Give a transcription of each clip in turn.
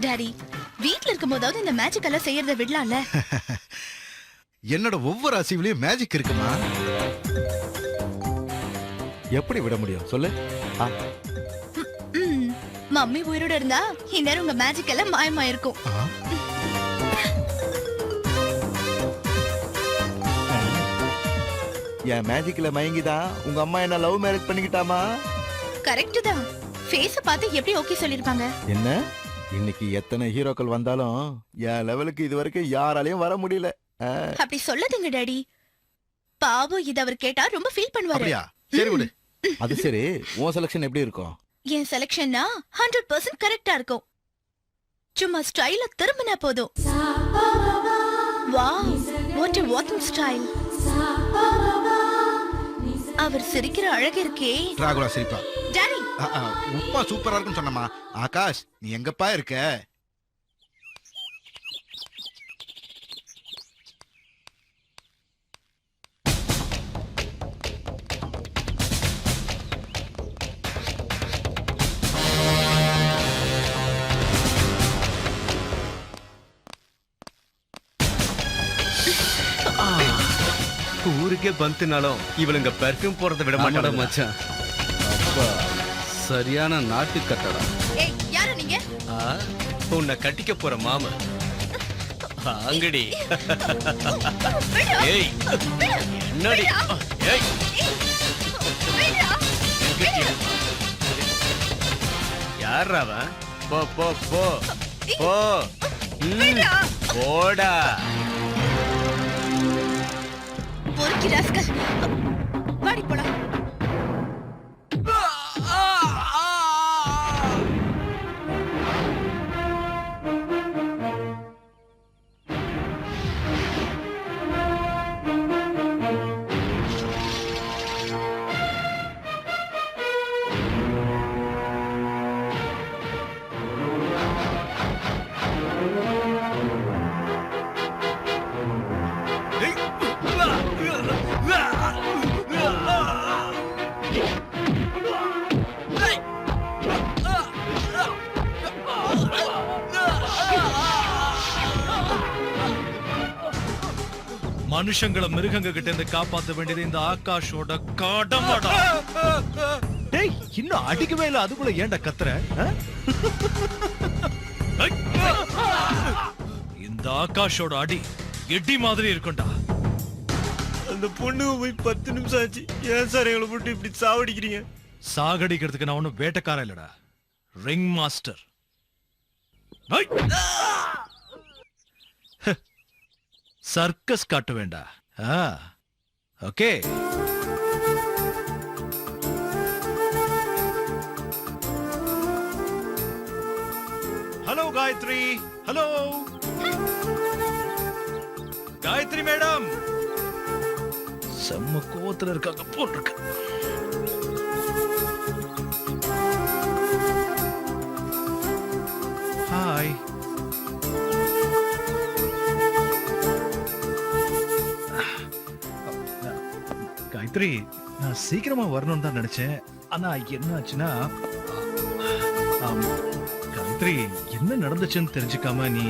Daddy, வீட்ல இருக்கும்போதாவது இந்த magic எல்லாம் செய்யறத விடலாம்ல. என்னோட ஒவ்வொரு அசைவிலையும் மேஜிக் இருக்குமா? எப்படி விட முடியும் சொல்லு? மம்மி உயிரோட இருந்தா இந்நேரம் உங்க மேஜிக் எல்லாம் மாயமாயிருக்கும். என் மேஜிக்ல மயங்கிதான் உங்க அம்மா என்ன லவ் மேரேஜ் பண்ணிக்கிட்டாமா? கரெக்ட் தான். ஃபேஸ பார்த்து எப்படி ஓகே சொல்லிருப்பாங்க? என்ன இன்னைக்கு எத்தனை ஹீரோக்கள் வந்தாலும் என் லெவலுக்கு இது வரைக்கும் யாராலையும் வர முடியல. அப்படி சொல்லாதீங்க டாடி. பாவம் இத அவர் கேட்டா ரொம்ப ஃபீல் பண்ணுவாரு. அப்படியா? சரி விடு. அது சரி, உன் செலக்ஷன் எப்படி இருக்கும்? என் செலக்ஷன்னா 100% கரெக்டா இருக்கும். சும்மா ஸ்டைல திரும்பினா போதும். Wow, what a walking style. அவர் சிரிக்கிற அழகு இருக்கே. ராகுலா சிரிப்பா. டாடி, உப்பா சூப்பரா இருக்குன்னு சொன்னமா. ஆகாஷ், நீ எங்கப்பா இருக்க? ஊருக்கே பந்துனாலும் இவளுங்க பெர்ஃப்யூம் போறத விட மாட்டாங்க மச்சான். அப்பா சரியான நாட்டு கட்டடா. ஏய், யாரு நீங்க? உன்னை கட்டிக்க போற மாமா. அங்கடி. ஏய், என்னடி? ஏய், யாரா அவன்? போ போ போ போ. போடா. பொறுக்கி ராஸ்கல். வாடி போலாம். மனுஷங்களை மிருகங்க கிட்ட இருந்து காப்பாத்த வேண்டியது இந்த ஆகாஷோட கடமைடா. டேய், இன்னும் அடிக்கவே இல்ல, அதுக்குள்ள ஏன்டா கத்துற? இந்த ஆகாஷோட அடி எட்டி மாதிரி இருக்கும்டா. அந்த பொண்ணு போய் 10 நிமிஷம் ஆச்சு. ஏன் சார் எங்களை போட்டு இப்படி சாவடிக்கிறீங்க? சாகடிக்கிறதுக்கு நான் ஒண்ணும் வேட்டைக்காரன் இல்லடா, ரிங் மாஸ்டர். சர்க்கஸ் காட்ட வேண்டா. Okay. Hello Gayatri. Hello Gayatri madam. செம்ம கோவத்துல இருக்காங்க போட்டிருக்க. ஹாய். காயத்ரி, நான் சீக்கிரமா வரணும்னு தான் நினைச்சேன். ஆனா என்ன ஆச்சுன்னா, காயத்ரி என்ன நடந்துச்சுன்னு தெரிஞ்சுக்காம நீ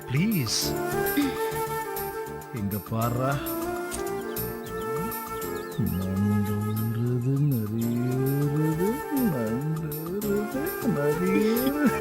ப்ளீஸ் இங்க பாரு. நண்டூருது நரியூருது நண்டூருது நரியூருது.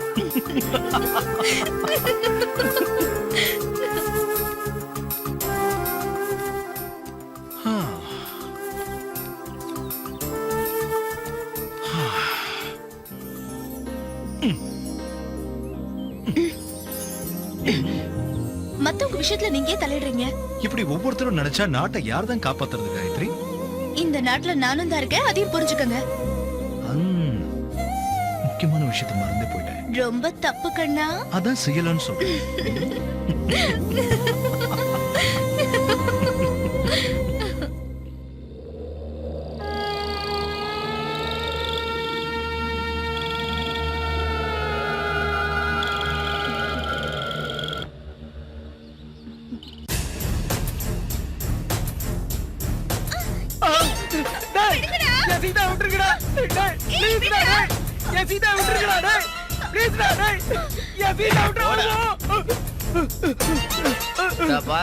மத்தவங்க விஷயத்துல நீங்க ஏன் தலையிடுறீங்க? இப்படி ஒவ்வொருத்தரும் நினைச்சா நாட்டை யார் தான் காப்பாத்துறது காயத்ரி? இந்த நாட்டுல நானும் தான் இருக்கேன், அதையும் புரிஞ்சுக்கங்க. முக்கியமான விஷயத்தை மறந்தே போயிட்டேன். ரொம்ப தப்பு கண்ணா. அதான் செய்யலாம்னு சொல்றேன்.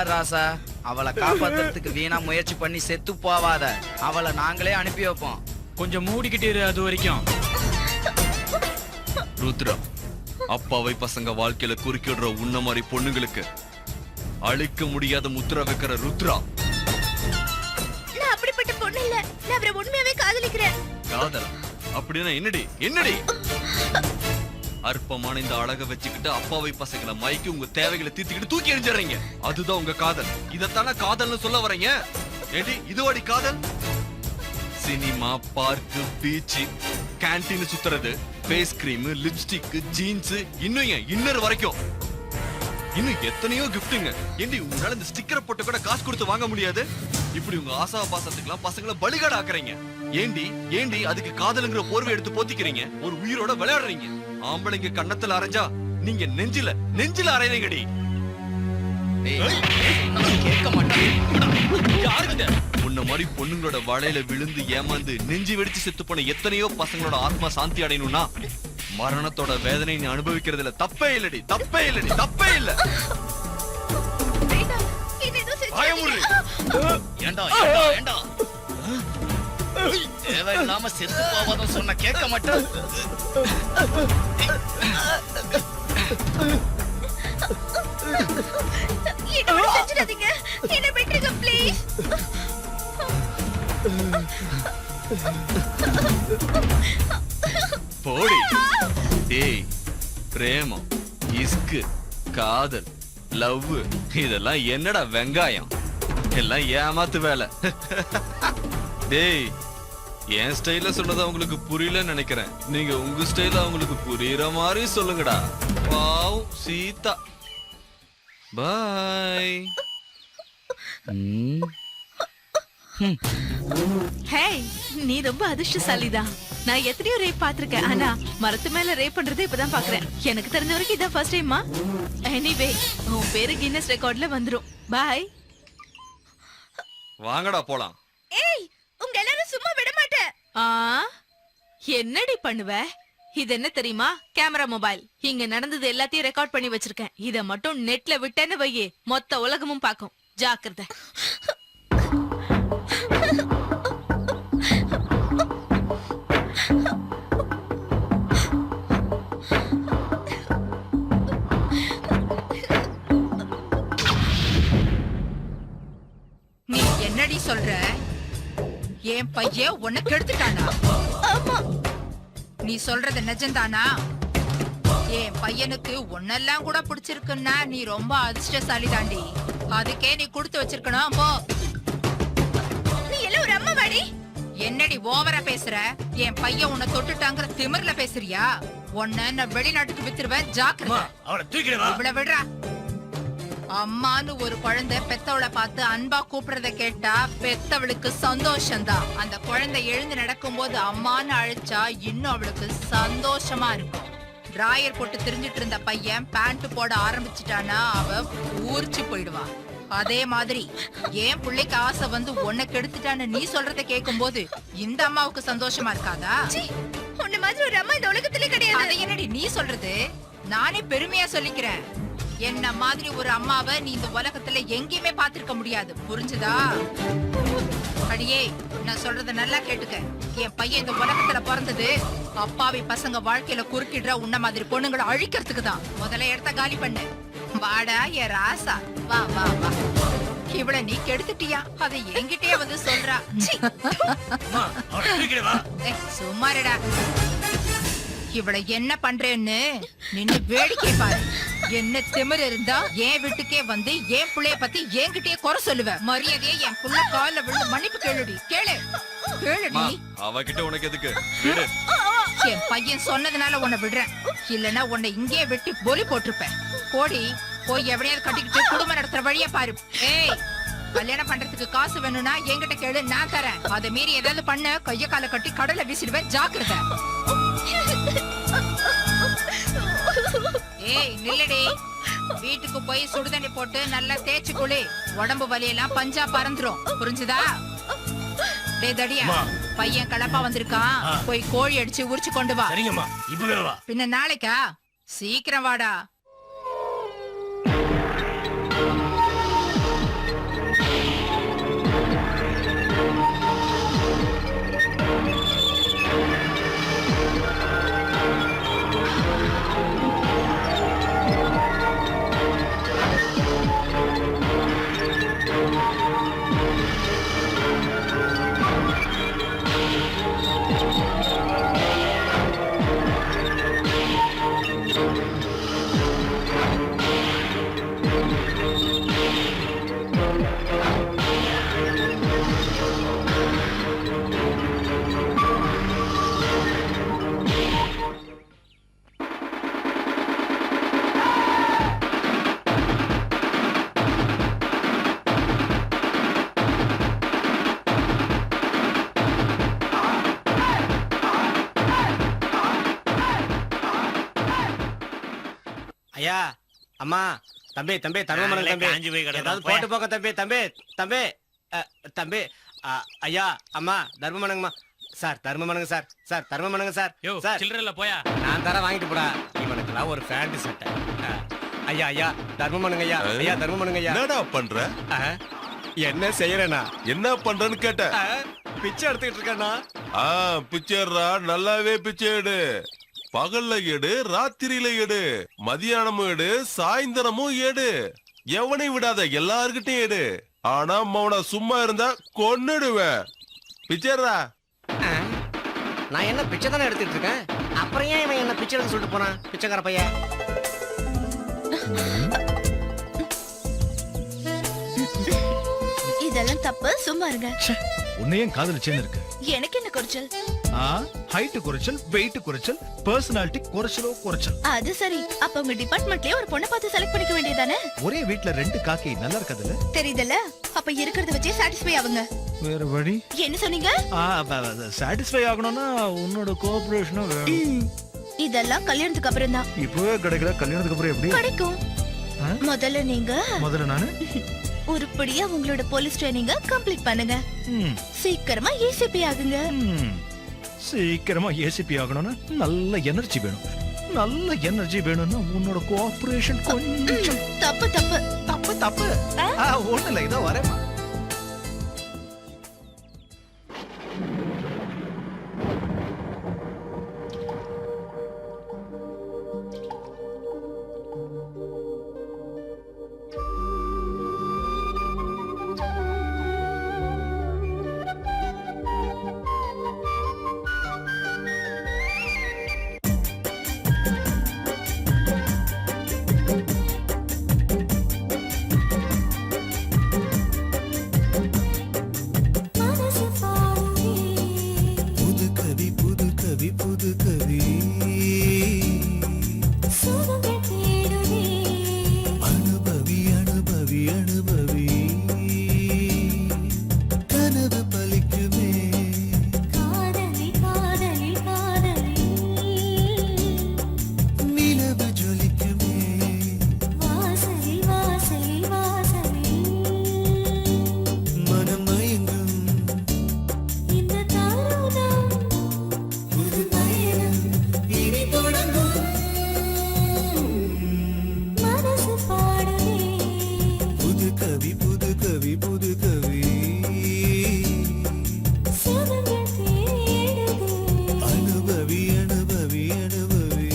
ராசா, அவளை காப்பாத்துறதுக்கு வீணா முயற்சி பண்ணி செத்து போவாத. அவளை நாங்களே அனுப்பி வைப்போம். கொஞ்சம் மூடிக்கிட்டே இரு அது வரைக்கும். ருத்ரா, அப்பாவை பசங்க வாழ்க்கையில குறுக்கிடுற உன்ன மாதிரி பொண்ணுங்களுக்கு அழிக்க முடியாத முத்திர வைக்கிற ருத்ரா. நான் அப்படிப்பட்ட பொண்ணு இல்ல. நான் அவரை உண்மையாவே காதலிக்கிறேன். காதலா? அப்படின்னா என்னடி என்னடி? அற்பமான இந்த அழக வச்சுக்கிட்டு அப்பாவை பசங்களை மயக்கி உங்க தேவைகளை தீர்த்துக்கிட்டு தூக்கி எறிஞ்சிடுறீங்க. அதுதான் உங்க காதல். இதத்தானே காதல்னு சொல்ல வரீங்க? ஏடி இதுவாடி காதல்? சினிமா, பார்க்கு, பீச், கேண்டீன் சுத்துறது, ஃபேஸ் கிரீம், லிப்ஸ்டிக், ஜீன்ஸ், இன்னும் இன்னர் வரைக்கும் இன்னும் எத்தனையோ கிஃப்ட்டுங்க. ஏண்டி உங்களால இந்த ஸ்டிக்கரை போட்டு கூட காசு கொடுத்து வாங்க முடியாது? இப்படி உங்க ஆசா பாசத்துக்கெல்லாம் பசங்களை பலிகாடு ஆக்குறீங்க. ஏண்டி ஏண்டி அதுக்கு காதலுங்கிற போர்வை எடுத்து போத்திக்கிறீங்க? ஒரு உயிரோட விளையாடுறீங்க. ஆம்பளைங்க கண்ணத்துல அரைஞ்சா நீங்க நெஞ்சில அரைறீங்கடி. கேட்க மாட்டேன். உன்ன மாதிரி பொண்ணுங்களோட வலையில விழுந்து ஏமாந்து நெஞ்சு வெடிச்சு செத்து போன எத்தனையோ பசங்களோட ஆத்மா சாந்தி அடையணும்னா மரணத்தோட வேதனை நீ அனுபவிக்கிறதுல தப்பே இல்லடி, தப்பே இல்லடி, தப்பே இல்ல. ஏண்டா ஏண்டா தேவையில்லாம செத்து போவாத சொன்ன கேட்க மாட்டேன். என்ன செஞ்சிடாதீங்க. என்ன விட்டுருங்க ப்ளீஸ். போடி. டேய், பிரேமம், இஸ்கு, காதல், லவ் இதெல்லாம் என்னடா வெங்காயம்? எல்லாம் ஏமாத்து வேலை. டேய், என் ஸ்டைல சொன்னது அவங்களுக்கு புரியலன்னு நினைக்கிறேன். நீங்க உங்க ஸ்டைல அவங்களுக்கு புரியுற மாதிரி சொல்லுங்கடா. வாவ் சீதா. பாய். ஹேய், நீ ரொம்ப அதிர்ஷ்டசாலிதான். நான் எத்தனையோ ரேப் பாத்திருக்கேன், ஆனா மரத்து மேல ரேப் பண்றதை இப்பதான் பாக்குறேன். எனக்கு தெரிஞ்ச வரைக்கும் இதான் ஃபர்ஸ்ட் டைமா. எனிவே, உன் பேரு கின்னஸ் ரெக்கார்ட்ல வந்துரும். பாய். வாங்கடா போலாம். ஏய், உங்க எல்லாரும் சும்மா விட மாட்டேன். என்னடி பண்ணுவ? இது என்ன தெரியுமா? Camera mobile. இங்க நடந்தது எல்லாத்தையும் ரெக்கார்ட் பண்ணி வச்சிருக்கேன். இத மட்டும் நெட்ல விட்டேன்னு வையே, மொத்த உலகமும் பாக்கும். ஜாக்கிரதை. நீ என்னடி சொல்ற? என் பையன் உன்னை கெடுத்துட்டானா? நீ சொல்றது நிஜம்தானா? என் பையனுக்கு ஒன்னெல்லாம் கூட பிடிச்சிருக்குன்னா நீ ரொம்ப அதிர்ஷ்டசாலி தாண்டி. அதுக்கே நீ கொடுத்து வச்சிருக்கணும். போ. நீ எல்லாம் ஒரு அம்மா வாடி. என்னடி ஓவரா பேசுற? என் பையன் உன்னை தொட்டுட்டாங்கிற திமிர்ல பேசுறியா? உன்னை நான் வெளிநாட்டுக்கு வித்துருவேன், ஜாக்கிரதை. அவளை தூக்கிடுவா. இவ்வளவு விடுறா. அம்மான்னு ஒரு குழந்தை பெத்தவளை பார்த்து அன்பா கூப்பிடுறத கேட்டா பெத்தவளுக்கு சந்தோஷம்தான். அந்த குழந்தை எழுந்து நடக்கும் போது அம்மான்னு அழைச்சா இன்னும் அவளுக்கு சந்தோஷமா இருக்கும். டிராயர் போட்டு திரிஞ்சிட்டு இருந்த பையன் பேண்ட் போட ஆரம்பிச்சுட்டானா அவ ஊர்ச்சி போயிடுவா. அதே மாதிரி ஏன் பிள்ளைக்கு ஆசை வந்து உன்னை கெடுத்துட்டான்னு நீ சொல்றத கேட்கும் போது இந்த அம்மாவுக்கு சந்தோஷமா இருக்காதா? உன்ன மாதிரி ஒரு அம்மா இந்த உலகத்திலே கிடையாது. அதை என்னடி நீ சொல்றது? நானே பெருமையா சொல்லிக்கிறேன். என்ன மாதிரி ஒரு அம்மாவை நீ இந்த உலகத்துல எங்கேயுமே பாத்திருக்க முடியாது. புரிஞ்சுதா? அடியே, நான் சொல்றத நல்லா கேட்டுக்க. என் பையன் இந்த உலகத்துல பிறந்தது அப்பாவி பசங்க வாழ்க்கையில குறுக்கிடுற உன்ன மாதிரி பொண்ணுங்களை அழிக்கிறதுக்கு தான். முதல்ல இடத்த காலி பண்ணு. வாடா என் ராசா, வா வா வா. இவள நீ கெடுத்துட்டியா? அதை என்கிட்டயே வந்து சொல்றா. சும்மாருடா. இவள என்ன பண்றேன்னு நின்னு வேடிக்கை பாரு. என்ன திமிர் இருந்தா என் வீட்டுக்கே வந்து என் புள்ளைய பத்தி என்கிட்டயே குறை சொல்லுவ. மரியாதையே என் புள்ள கால்ல விழுந்து மன்னிப்பு கேளுடி. கேளு கேளுடி. அவகிட்ட உனக்கு எதுக்கு? என் பையன் சொன்னதுனால உன்னை விடுறேன். இல்லன்னா உன்னை இங்கே வெட்டி பொலி போட்டிருப்பேன். போடி, போய் எவனையாவது கட்டிக்கிட்டு குடும்பம் நடத்துற வழிய பாரு. ஏய், கல்யாணம் பண்றதுக்கு காசு வேணும்னா என்கிட்ட கேளு, நான் தரேன். அதை மீறி ஏதாவது பண்ண கைய கால கட்டி கடல்ல வீசிடுவேன், ஜாக்கிரதை. ஏய் நில்லடி. வீட்டுக்கு போய் சுடுதண்ணி போட்டு நல்லா தேய்ச்சு குளி. உடம்பு வலியெல்லாம் பஞ்சா பறந்துரும். புரிஞ்சுதா? டேய் தடியா, பையன் கலப்பா வந்திருக்கான். போய் கோழி அடிச்சு உரிச்சு கொண்டு வா. சரிங்கம்மா, இப்பவே வா. பின்ன நாளைக்கா? சீக்கிரம் வாடா. ஐயா, அம்மா, தம்பி தம்பி தர்மமணங்க தம்பி, ஏதாவது போட்டு போங்க தம்பி தம்பி தம்பி தம்பி. ஐயா, அம்மா, தர்மமணங்கம்மா. சார் தர்மமணங்க சார். சார் தர்மமணங்க சார். சார் சில்லறல போயா. நான் தர வாங்கிட்டு போடா. இவனுக்குலாம் ஒரு பேண்ட் சட்டை. ஐயா ஐயா தர்மமணங்க ஐயா. ஐயா தர்மமணங்க ஐயா. என்னடா பண்ற? என்ன செய்யறேனா? என்ன பண்றேன்னு கேட்ட. பிச்சை எடுத்துக்கிட்டு இருக்கேனா? பிச்சைடா, நல்லாவே பிச்சை எடு. பகல்ல எடு, ராத்திரியில எடு, மதியானமும் எடு, சாயந்தரமும் எடு. எவனை விடாத, எல்லார்கிட்டையும் எடு. ஆனா மௌன சும்மா இருந்தா கொன்னுடுவேன். பிச்சைடா. நான் என்ன பிச்சை தானே எடுத்துட்டு இருக்கேன். அப்புறம் ஏன் இவன் என்ன பிச்சை எடுத்து சொல்லிட்டு போனான்? பிச்சைக்கார பையன். இதெல்லாம் தப்பு, சும்மா இருங்க. உன்னையும் காதலிச்சேன்னு இருக்கு. எனக்கு என்ன குறைச்சல்? ஹைட் குறைச்சல், வெயிட் குறைச்சல், பர்சனாலிட்டி குறைச்சலோ குறைச்சல். அது சரி, அப்ப உங்க டிபார்ட்மெண்ட்லயே ஒரு பொண்ணை பார்த்து செலக்ட் பண்ணிக்க வேண்டியதானே? ஒரே வீட்ல ரெண்டு காக்கி நல்லா இருக்காதுல்ல? தெரியுதல்ல? அப்ப இருக்கிறத வச்சே சாட்டிஸ்ஃபை ஆகுங்க. வேற வழி? என்ன சொன்னீங்க? சாட்டிஸ்ஃபை ஆகணும்னா உன்னோட கோஆபரேஷனும் வேணும். இதெல்லாம் கல்யாணத்துக்கு அப்புறம் தான். இப்பவே கிடைக்கல, கல்யாணத்துக்கு அப்புறம் எப்படி கிடைக்கும்? முதல்ல நானு உருப்படியா உங்களோட போலீஸ் ட்ரைனிங்க கம்ப்ளீட் பண்ணுங்க. சீக்கிரமா ஏசிபி ஆகுங்க. சீக்கிரமா ஏசிபி ஆகணும்னா நல்ல எனர்ஜி வேணும். நல்ல எனர்ஜி வேணும்னா உன்னோட கோஆபரேஷன் கொஞ்சம். தப்பு தப்பு தப்பு தப்பு. ஒண்ணு இல்ல, இதோ வரேம்மா. புது கவி அனுபவி அனுபவி அனுபவி கனவு பலிக்குமே நிலவு ஜொலிக்குமே மனம் மயங்கும் புது பயணம் இனி தொடங்கும் புது கவி புது கவி புது கவி அனுபவி அனுபவி அனுபவி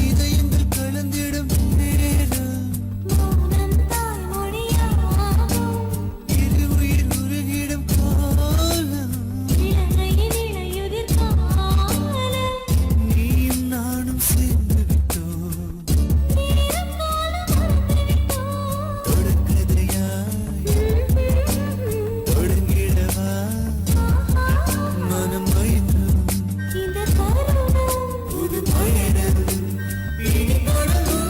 இதயங்கள் கலந்திடும் நேரம் இரு உயிர் உருகிடும் காலம் நீயும் நானும் சேர்ந்து விட்டோம் தொடக்கதையாய் தொடங்கிடவா மனம் மயங்கும் புது பயணம் இனி தொடங்கும்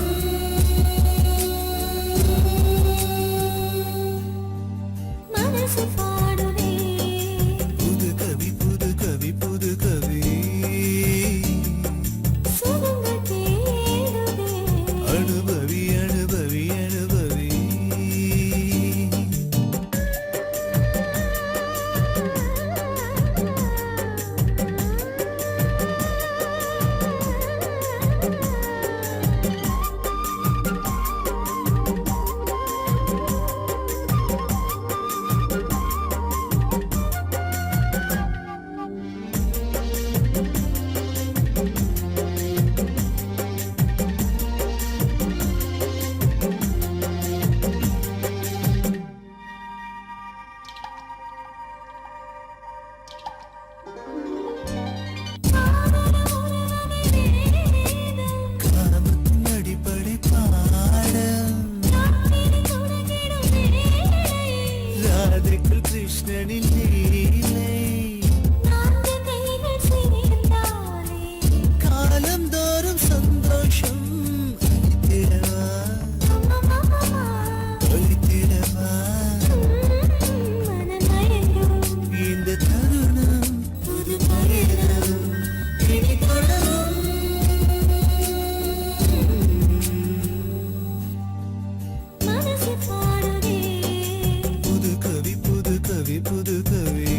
புது கவி புது கவி புது கவி அனுபவி அனுபவி அனுபவி காமத்தின் அடிப்படை பாடம் ராதைக்குள் கிருஷ்ணனின் லீலை காலந்தோறும் சந்தோஷம் அளித்திடவா அளித்திடவா இந்த தருணம் புது பயணம் இனி தொடரும் புது கவி புது கவி புது கவி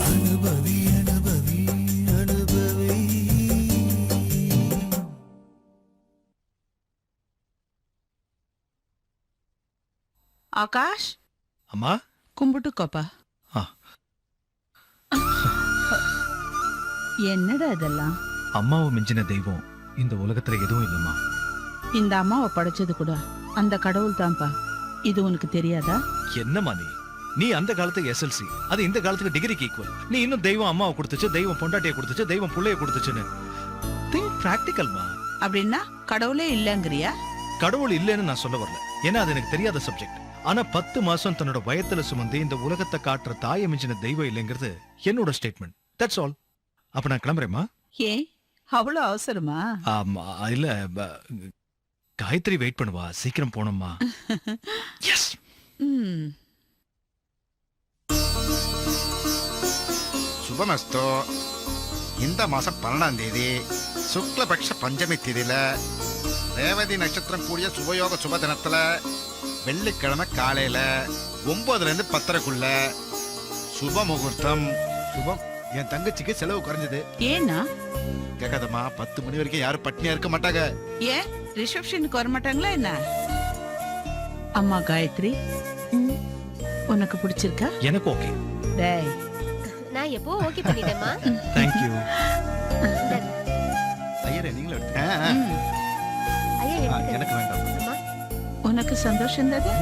அனுபவி அனுபவி அனுபவி ஆகாஷ் அம்மா கும்பிட்டுக்கோப்பா. ஆ. என்னடா இதெல்லாம்? அம்மாவை மிஞ்சின தெய்வம் இந்த உலகத்துல எதுவும் இல்லம்மா. இந்த அம்மாவை படைச்சது கூட அந்த கடவுள் தான்ப்பா. இது உனக்கு தெரியாதா? என்னம்மா நீ அந்த காலத்துக்கு எஸ்எல்சி, அது இந்த காலத்துக்கு டிகிரிக்கு ஈக்குவல். நீ இன்னும் தெய்வம் அம்மாவை கொடுத்துச்சு, தெய்வம் பொண்டாட்டியை கொடுத்துச்சு, தெய்வம் புள்ளைய கொடுத்துச்சுன்னு திங்க் பிராக்டிகல்மா. அப்படின்னா கடவுளே இல்லங்கறியா? கடவுள் இல்லைன்னு நான் சொல்ல வரல, ஏன்னா அது எனக்கு தெரியாத சப்ஜெக்ட். ஆனா 10 மாசம் தன்னோட வயத்துல சுமந்து இந்த உலகத்தை காட்டுற தாயை மிஞ்சின தெய்வம் இல்லைங்கிறது என்னோட ஸ்டேட்மெண்ட். That's all. அப்ப நான் கிளம்புறேம்மா. ஏன் அவ்வளவு அவசரமா? ஆமா, இல்ல காயத்ரி வெயிட் பண்ணுவா, சீக்கிரம் போனோம்மா. எஸ். சுபமஸ்தோ. இந்த மாசம் 12ஆம் தேதி சுக்லபக்ஷ பஞ்சமி திதியில ரேவதி நட்சத்திரம் கூடிய சுபயோக சுப தினத்துல வெள்ளிக்கிழமை காலையில 9ல இருந்து 10:30க்குள்ள சுப முகூர்த்தம். சுபம். என் தங்கச்சிக்கு செலவு குறைஞ்சது. ஏன்னா கேட்காதம்மா, 10 மணி வரைக்கும் யாரும் பட்னியா இருக்க மாட்டாங்க. ஏன் ரிசப்ஷனுக்கு வர மாட்டாங்களா என்ன? அம்மா காயத்ரி, உனக்கு பிடிச்சிருக்கா? எனக்கு ஓகே. டேய், நான் நான் எப்போ ஓகே பண்ணிட்டேம்மா. தேங்க்யூ. ஐயரே நீங்களும் எடுத்து ஐயா எடுத்துக்க. எனக்கு வேண்டாம். அம்மா, உனக்கு சந்தோஷம் தானே?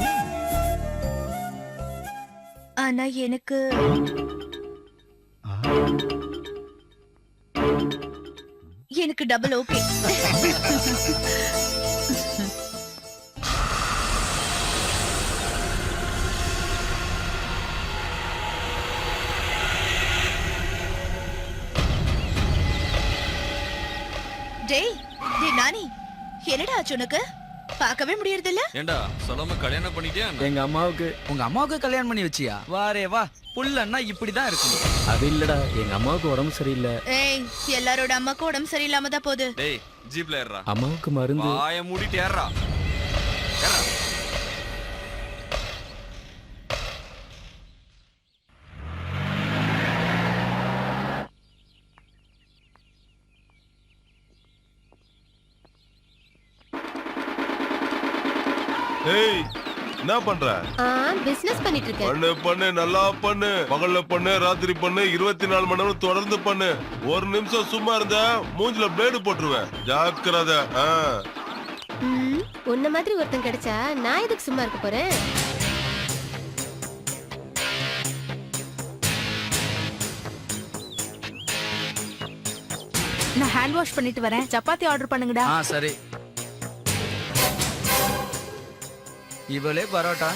ஆனா எனக்கு எனக்கு டபுள் ஓகே. டேய் டேய் நானி, என்னடா ஆச்சு உனக்கு? பார்க்கவே முடியறதில்ல. ஏண்டா சொல்லாம கல்யாணம் பண்ணிட்டியா என்ன? எங்க அம்மாவுக்கு உங்க அம்மாவுக்கு கல்யாணம் பண்ணி வச்சியா? வாரே வா, புள்ளன்னா இப்படிதான் இருக்கும். அது இல்லடா, எங்க அம்மாவுக்கு உடம்பு சரியில்லை. ஏய், எல்லாரோட அம்மாக்கும் உடம்பு சரியில்லாம தான் போகுது. டேய் ஜீப்ல ஏறா. அம்மாவுக்கு மருந்து. வாய மூடிட்டு ஏறா. ஏறா. ஏய் என்ன பண்ற? பிசினஸ் பண்ணிட்டு இருக்கேன். பண்ணு பண்ணு நல்லா பண்ணு. பகல்ல பண்ணு, ராத்திரி பண்ணு, 24 மணி நேரம் தொடர்ந்து பண்ணு. ஒரு நிமிஷம் சும்மா இருந்த மூஞ்சில பிளேடு போட்டுருவேன். ஜாக்கிரதை. உன்ன மாதிரி ஒருத்தன் கிடைச்சா நான் எதுக்கு சும்மா இருக்க போறேன்? நான் ஹேண்ட் வாஷ் பண்ணிட்டு வரேன். சப்பாத்தி ஆர்டர் பண்ணுங்கடா. சரி. இவளே பரோட்டா,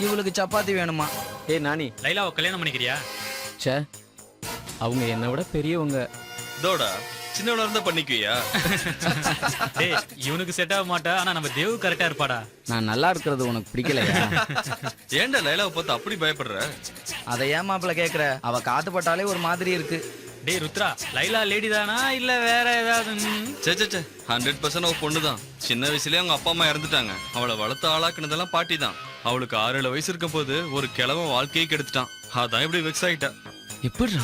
இவளுக்கு சப்பாத்தி வேணுமா? ஏய் நானி, லைலாவை கல்யாணம் பண்ணிக்கிறியா? ச்சே, அவங்க என்னை விட பெரியவங்க. தோடா சின்னவனா இருந்தா பண்ணிக்குவியா? டேய் இவனுக்கு செட் ஆக மாட்டா, ஆனா நம்ம தேவு கரெக்டா இருப்பாடா. நான் நல்லா இருக்கிறது உனக்கு பிடிக்கலையா? ஏன்டா லைலாவை பார்த்து அப்படி பயப்படுற? அதை ஏன் மாப்பிள்ள கேக்குற? அவ காத்து பட்டாலே ஒரு மாதிரி இருக்கு. டேய் ருத்ரா, லைலா லேடி தானா இல்ல வேற ஏதாவது? சே 100% அவ பொண்ணுதான். சின்ன வயசுலயே அவங்க அப்பா அம்மா இறந்துட்டாங்க. அவளை வளர்த்து ஆளாக்குனதெல்லாம் பாட்டி தான். அவளுக்கு 6-7 வயசு இருக்கும் போது ஒரு கிழவன் வாழ்க்கையை கெடுத்துட்டான். அதான் இப்படி வெக்ஸ் ஆயிட்டா. எப்படிடா?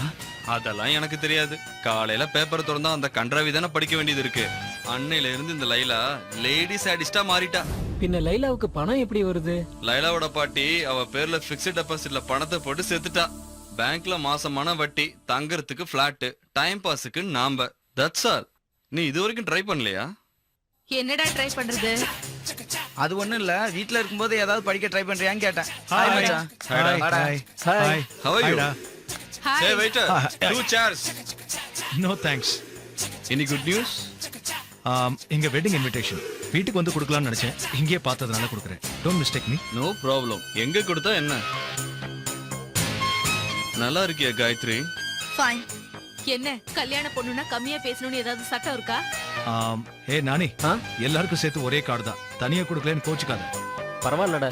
அதெல்லாம் எனக்கு தெரியாது. காலையில பேப்பர் திறந்தா அந்த கன்றாவி தானே படிக்க வேண்டியது இருக்கு. அன்னையில இருந்து இந்த லைலா லேடி சாடிஸ்டா மாறிட்டா. பின்ன லைலாவுக்கு பணம் எப்படி வருது? லைலாவோட பாட்டி அவ பேர்ல பிக்ஸ்ட் டெபாசிட்ல பணத்தை போட்டு செத்துட்டா. பேங்க்ல மாசமான வட்டி, தங்கறதுக்கு பிளாட், டைம் பாஸுக்கு நாம்ப. That's all. நீ இது வரைக்கும் ட்ரை பண்ணலையா? என்னடா ட்ரை பண்றது? அது ஒண்ணும் இல்ல, வீட்ல இருக்கும்போது ஏதாவது படிக்க ட்ரை பண்றியான்னு கேட்டேன். Hi. மச்சான். Hi. வாடா. Hi. How are you? Hi-டா. Hey waiter, 2 chairs. No thanks. Any good news? எங்க வெட்டிங் இன்விடேஷன் வீட்டுக்கு வந்து கொடுக்கலாம்னு நினைச்சேன். இங்கேயே பார்த்ததுனால கொடுக்குறேன். Don't mistake me. No problem. எங்க கொடுத்தா என்ன? நல்லா இருக்கியா காயத்ரி? ஃபைன். என்ன கல்யாண பொண்ணுனா கம்மியா பேசணும்னு ஏதாவது சட்டம் இருக்கா? நானி, எல்லாருக்கும் சேர்த்து ஒரே கார்டு தான். தனியா கொடுக்கலன்னு கோச்சுக்காத. பரவாயில்லடா.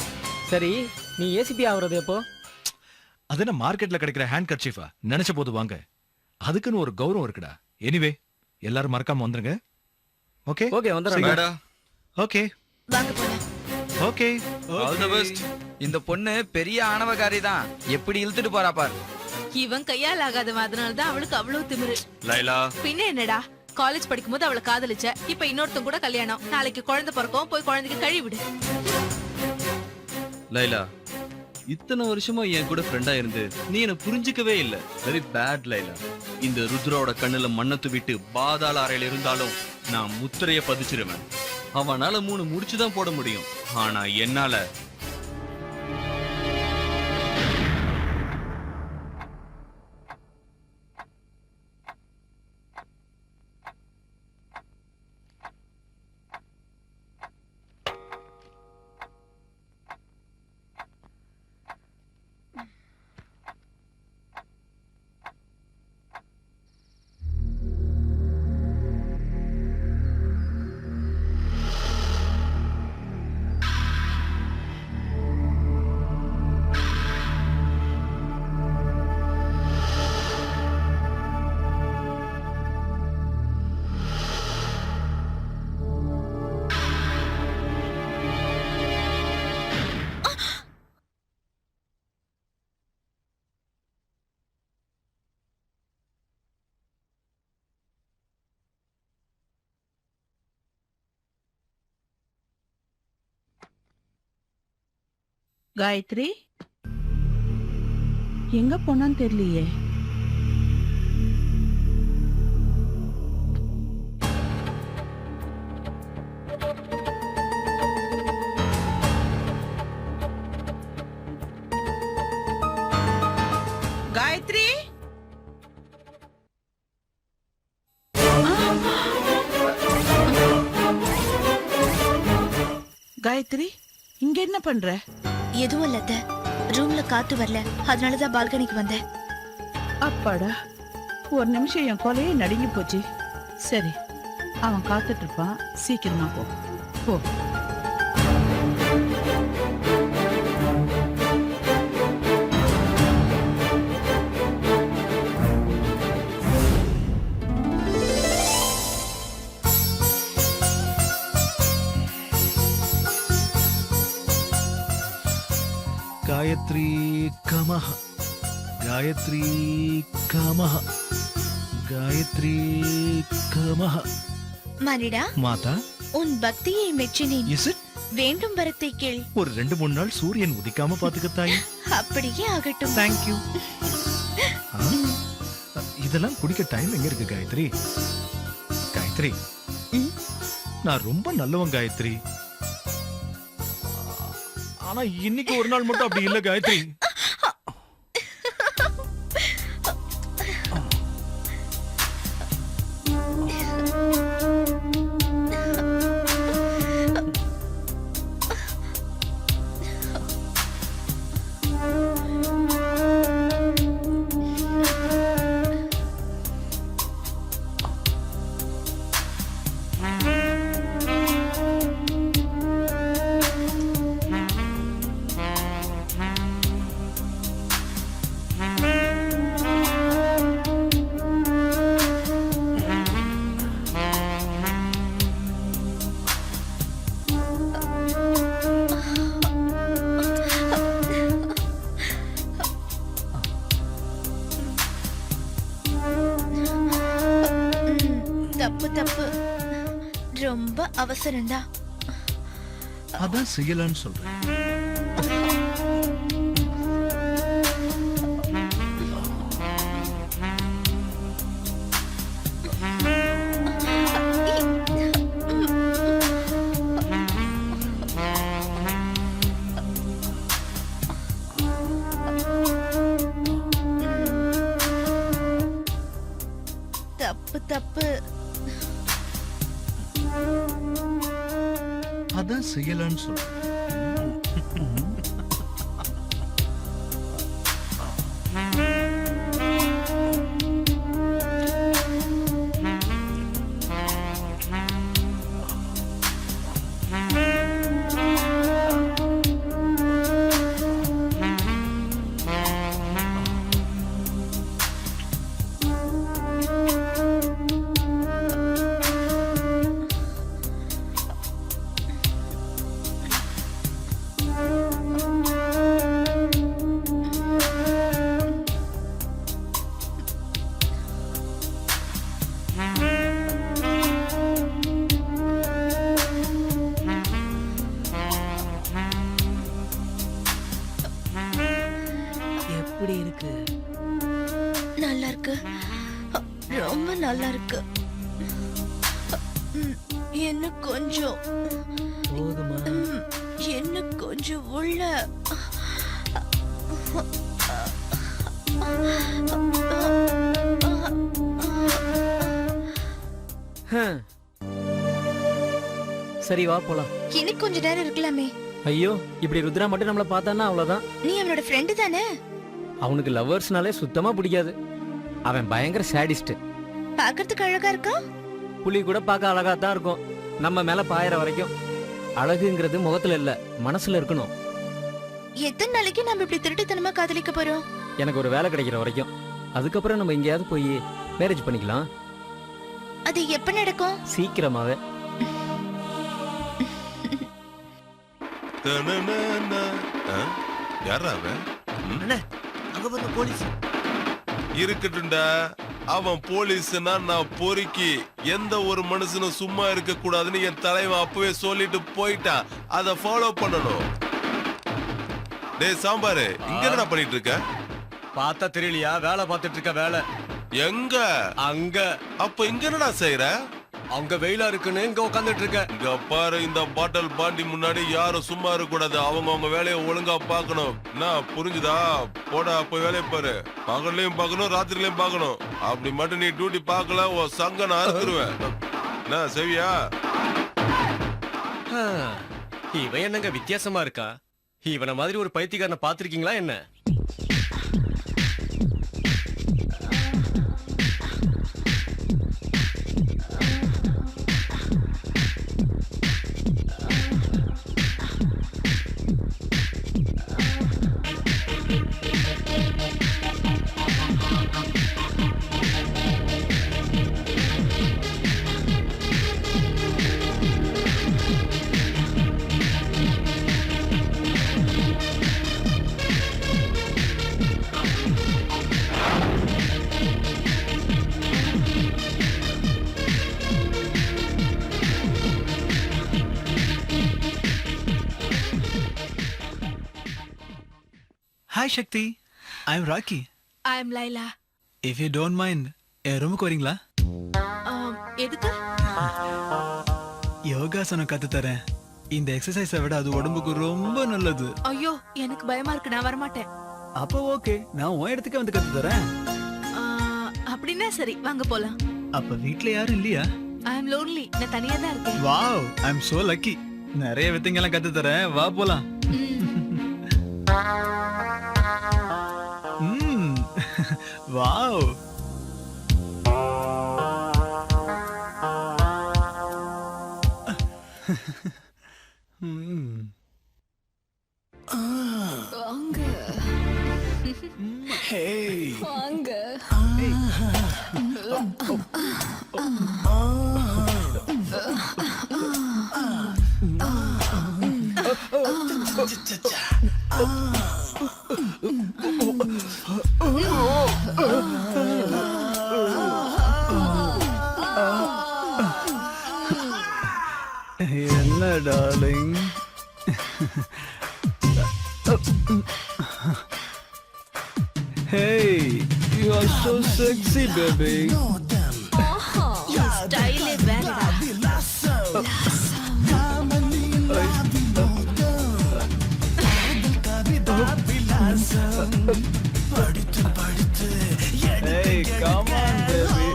சரி, நீ ஏசிபி ஆகுறது எப்போ? அது என்ன மார்க்கெட்ல கிடைக்கிற ஹேண்ட் கர்ச்சீஃபா? நினைச்ச போது வாங்க. அதுக்குன்னு ஒரு கௌரவம் இருக்குடா. எனிவே எல்லாரும் மறக்காம வந்துருங்க. Okay okay வந்துடுறேன்டா. ஓகே வாங்க போலாம். Okay All the best. இந்த பொண்ணு பெரிய ஆணவக்காரி தான். எப்படி இழுத்துட்டு போறா பாரு. இவன் கையால் ஆகாதவன், அதனாலதான் அவளுக்கு அவ்வளவு திமிரு. லைலா பின்ன என்னடா, காலேஜ் படிக்கும்போது அவளை காதலிச்ச, இப்ப இன்னொருத்தன் கூட கல்யாணம். நாளைக்கு குழந்தை பிறக்கும், போய் குழந்தைக்கு கழுவி விடு. லைலா, இத்தனை வருஷமா என் கூட ஃப்ரெண்டா இருந்து நீ என்ன புரிஞ்சுக்கவே இல்ல. Very bad Laila. இந்த ருத்ரோட கண்ணுல மண்ணை தூவிட்டு பாதாள அறையில இருந்தாலும் நான் முத்திரைய பதிச்சிருவேன். அவனால 3 முடிச்சுதான் போட முடியும், ஆனா என்னால காயத்ரி எங்க போனான்னு தெரியலையே. காயத்ரி இங்க என்ன பண்ற? எதுவும் இல்ல அத்தை. ரூம்ல காத்து வரல, அதனாலதான் பால்கனிக்கு வந்தேன். அப்பாடா, ஒரு நிமிஷம் என் கொலையே நடுங்கி போச்சு. சரி, அவன் காத்துட்டு இருப்பான், சீக்கிரமா போ போ. காயத்ரி கமஹ, காயத்ரி கமஹ, காயத்ரி கமஹ. மரிடா, மாதா, உன் பக்தியை மெச்சினேன். Is it? வேண்டும் வரத்தை கேள். ஒரு 2-3 நாள் சூரியன் உதிக்காம பாத்துக்கத்தாய். அப்படியே ஆகட்டும். தேங்க்யூ. இதெல்லாம் குடிக்க டைம் எங்க இருக்கு காயத்ரி? காயத்ரி, நான் ரொம்ப நல்லவன் காயத்ரி. ஆனா இன்னைக்கு ஒரு நாள் மட்டும் அப்படி இல்ல காயத்ரி. தப்பு தப்பு, ரொம்ப அவசரம்டா. அதான் செய்யலான்னு சொல்றேன். தப்பு தப்பு, அதான் செய்யலான்னு சொல்றேன். எப்படி இருக்கு? நல்லா இருக்கு, ரொம்ப நல்லா இருக்கு. என்ன கொஞ்சம் போதுமா? என்ன கொஞ்சம் உள்ள. சரி வா போலாம். இன்னும் கொஞ்ச நேரம் இருக்கலாமே. ஐயோ, இப்படி ருத்ரா மட்டும் நம்மள பார்த்தான்னா அவ்வளவுதான். நீ அவனோட ஃப்ரெண்டு தானே? அவனுக்கு லவ்வர்ஸ்னாலே சுத்தமா பிடிக்காது. அவன் பயங்கர சாடிஸ்ட். பாக்கிறதுக்கு அழகா இருக்கா? புலி கூட பார்க்க அழகா தான் இருக்கும், நம்ம மேல பாயற வரைக்கும். அழகுங்கிறது முகத்துல இல்ல, மனசுல இருக்கணும். எத்தனை நாளைக்கு நம்ம இப்படி திருட்டுத்தனமா காதலிக்க போறோம்? எனக்கு ஒரு வேலை கிடைக்கிற வரைக்கும். அதுக்கப்புறம் நம்ம எங்கேயாவது போய் மேரேஜ் பண்ணிக்கலாம். அது எப்ப நடக்கும்? சீக்கிரமாவே. யாரா போலீஸ் இருக்கட்டும்டா. அவன் போலீஸ்னா நான் பொறுக்கி. எந்த ஒரு மனுஷனும் சும்மா இருக்க கூடாதுன்னு என் தலைவன் அப்பவே சொல்லிட்டு போயிட்டான். அத ஃபாலோ பண்ணணும். டேய் சாம்பாரு, இங்க என்ன பண்ணிட்டு இருக்க? பார்த்தா தெரியலையா? வேலை பார்த்துட்டு இருக்க. வேலை எங்க? அங்க. அப்ப இங்க என்னடா செய்யற? அங்க வெயிலா இருக்குன்னு இங்க உட்காந்துட்டு இருக்க. இங்க பாரு, இந்த பாட்டில் பாண்டி முன்னாடி யாரும் சும்மா இருக்க கூடாது. அவங்க வேலையை ஒழுங்கா பாக்கணும். நான் புரிஞ்சுதா? போடா, போய் வேலையை பாரு. பகல்லையும் பாக்கணும், ராத்திரிலையும் பாக்கணும். அப்படி மட்டும் நீ டியூட்டி பாக்கல, உன் சங்க நான் அறுத்துருவேன். என்ன செவியா? இவன் என்னங்க வித்தியாசமா இருக்கா? இவன மாதிரி ஒரு பைத்தியக்காரனை பாத்திருக்கீங்களா என்ன? Hi Shakti, I'm Rocky. I am Laila. If you don't mind, என் ரூமுக்கு வரீங்களா? எதுக்கு? யோகாசனம் கத்து தரேன். இந்த எக்ஸசைஸை விட அது உடம்புக்கு ரொம்ப நல்லது. ஐயோ எனக்கு பயமா இருக்கு, நான் வரமாட்டேன். அப்போ ஓகே, நான் உன் இடத்துக்கு வந்து கத்து தரேன். அப்படின்னா சரி, வாங்க போலாம். அப்ப வீட்ல யாரும் இல்லையா? ஐ எம் லோன்லி, நான் தனியா தான் இருக்கேன். Wow, I am so lucky. நிறைய வித்தைங்கெல்லாம் கத்து தரேன், வா போலாம். வாவ். என்ன darling? Hey, you are so sexy, baby. ஸ்டைலே வேறடா. Hey, come on, baby.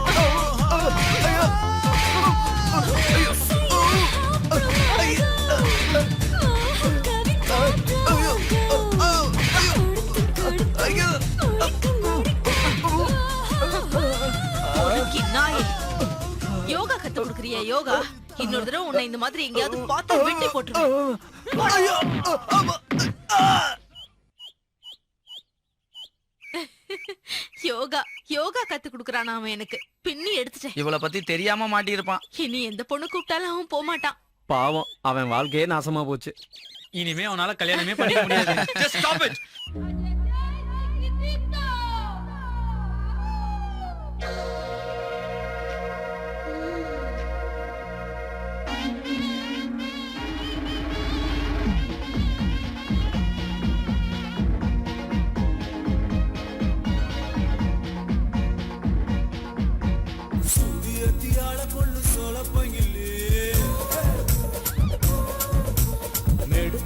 Yoga கத்து கொடுக்கறியா? யோகா இன்னொரு தடவை உன்னை இந்த மாதிரி எங்கேயாவது பார்த்து வெட்டி போட்டுருவேன். யோகா யோகா கத்து கொடுக்கறான் அவன். எனக்கு பின்னி எடுத்துட்டேன். இவளை பத்தி தெரியாம மாட்டியிருப்பான். இனி எந்த பொண்ணு கூப்பிட்டாலும் அவன் போக மாட்டான். பாவம், அவன் வாழ்க்கையே நாசமா போச்சு. இனிமே அவனால கல்யாணமே பண்ணிக்க முடியாது. Just stop it.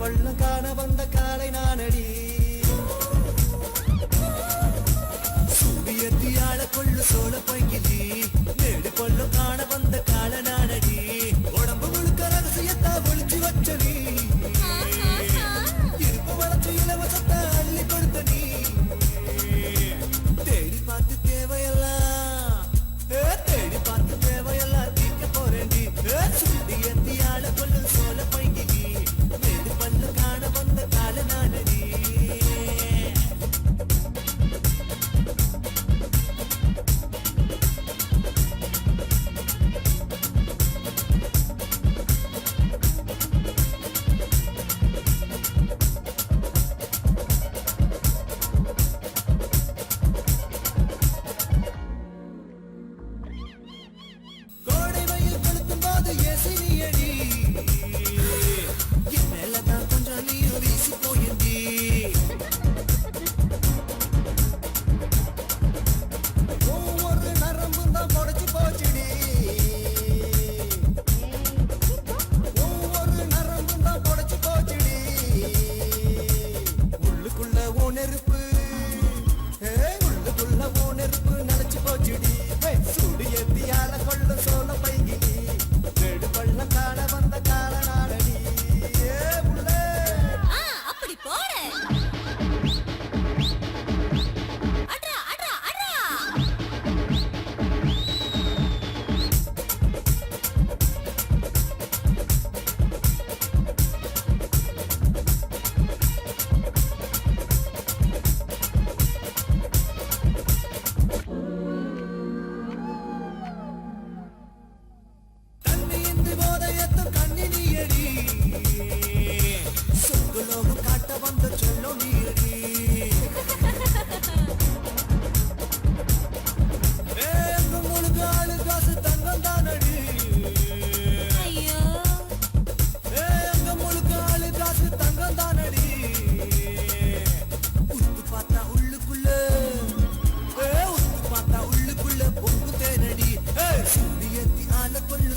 பள்ளம் காண வந்த காலை நானடி, சூடியத்தியாள கொள்ளு சோழ பங்கிலி, மேடு பள்ளம் காண வந்த கால நானடி, உடம்பு முழுக்க ரகசியத்தா ஒளிச்சு வச்ச நீ, இருப்பு வளர்ச்சி இலவசத்தை அள்ளி கொடுத்த நீ, தேடி பார்த்து தேவையெல்லாம், தேடி பார்த்து தேவையெல்லாம் தீர்க்க போறேன் நீ, சூடியத்தியாள கொள்ளு சோழ பங்கிலி, காண வந்த கால நானடி. கோடை வெயில் கொளுத்தும் போது ஏசி நீயடி, மேலதான் கொஞ்சம் நீயும் வீசி போயடி, ஒவ்வொரு நரம்பும் தான் பொடைச்சு போச்சுடி, ஒவ்வொரு நரம்பும் தான் பொடைச்சு போச்சுடி, உள்ளுக்குள்ள ஓ நெருப்பு, உள்ளுக்குள்ள ஓ நெருப்பு நினைச்சு போச்சுடி, சூடு ஏத்தியால கொள்ள சோழ பைகிலி, வேடு பள்ள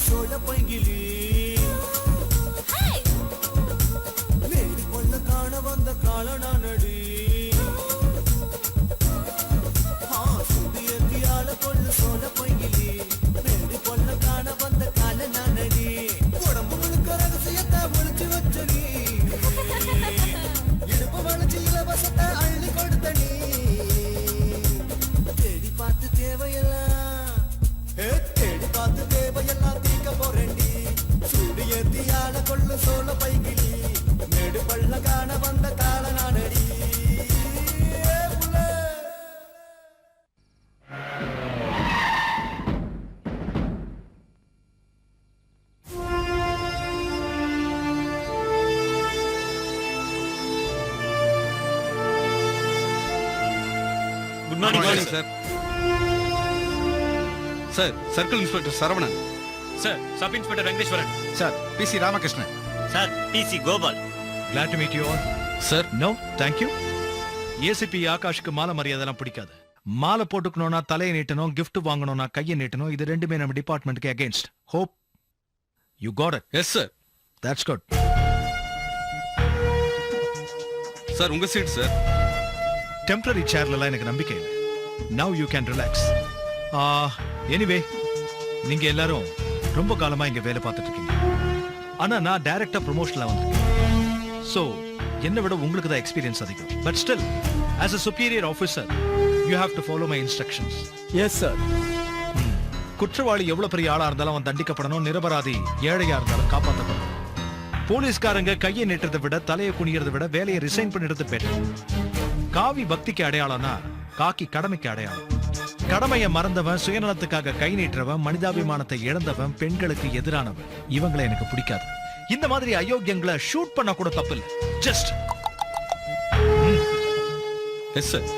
சோழ பைங்கிலி வேடி கொள்ள காண வந்த காலனானடி சுதியத்தியால கொள்ள சோழ பைங்கிலி வேடி கொள்ள காண வந்த காலனானடி உடம்பு முழுக்க ரகசியத்தை ஒளிச்சு வச்ச நீ இடுப்பு வளைச்சு இலவசத்தை அள்ளி கொடுத்த நீ தேடி பார்த்து தேவையெல்லாம் தேடி பார்த்து தேவையெல்லாம் தீக்க போறேண்டி சூடியத்தியால கொள்ள சோழ பைங்கிலி மேடு பள்ள காண வந்த கால நாடடி good morning sir. Sir, circle inspector Saravanan. Sir sub inspector Venkateswaran. Sir PC Ramakrishnan. Sir DC Gopal. Glad to meet you all. Sir, No, thank you. ACP ஆகாஷ்க்கு மாலை மரியாதைலாம் பிடிக்காது. மாலை போட்டுக்கணும்னா தலையை நீட்டணும், gift வாங்கணும்னா கையை நீட்டணும். இது ரெண்டுமே நம்ம டிபார்ட்மெண்ட்க்கு against. Hope you got it. Yes sir. That's good. Sir, உங்க சீட் சார். டெம்பரரி சேர்லலாம் எனக்கு நம்பிக்கை இல்லை. Now you can relax. Anyway நீங்க எல்லாரும் ரொம்ப காலமா இங்க வேலை பார்த்துட்டு இருக்கீங்க. ஆனா நான் டைரக்டா ப்ரொமோஷன்ல வந்திருக்கேன். சோ என்னை விட உங்களுக்கு தான் எக்ஸ்பீரியன்ஸ் அதிகம். But still as a superior officer you have to follow my instructions. Yes sir. குற்றவாளி எவ்வளவு பெரிய ஆளா இருந்தாலும் அவன் தண்டிக்கப்படணும். நிரபராதி ஏழையா இருந்தாலும் காப்பாற்றப்படணும். போலீஸ்காரங்க கையை நீட்டுறதை விட தலையை குனியறதை விட வேலையை ரிசைன் பண்ணிடுறது பெட்டர். காவி பக்திக்கு அடையாளம்னா காக்கி கடமைக்கு அடையாளம். கடமையை மறந்தவன், சுயநலத்துக்காக கை நீட்டுறவன், மனிதாபிமானத்தை இழந்தவன், பெண்களுக்கு எதிரானவன், இவங்களை எனக்கு பிடிக்காது. இந்த மாதிரி அயோக்கியங்களை ஷூட் பண்ண கூட தப்பு இல்லை. Just yes sir.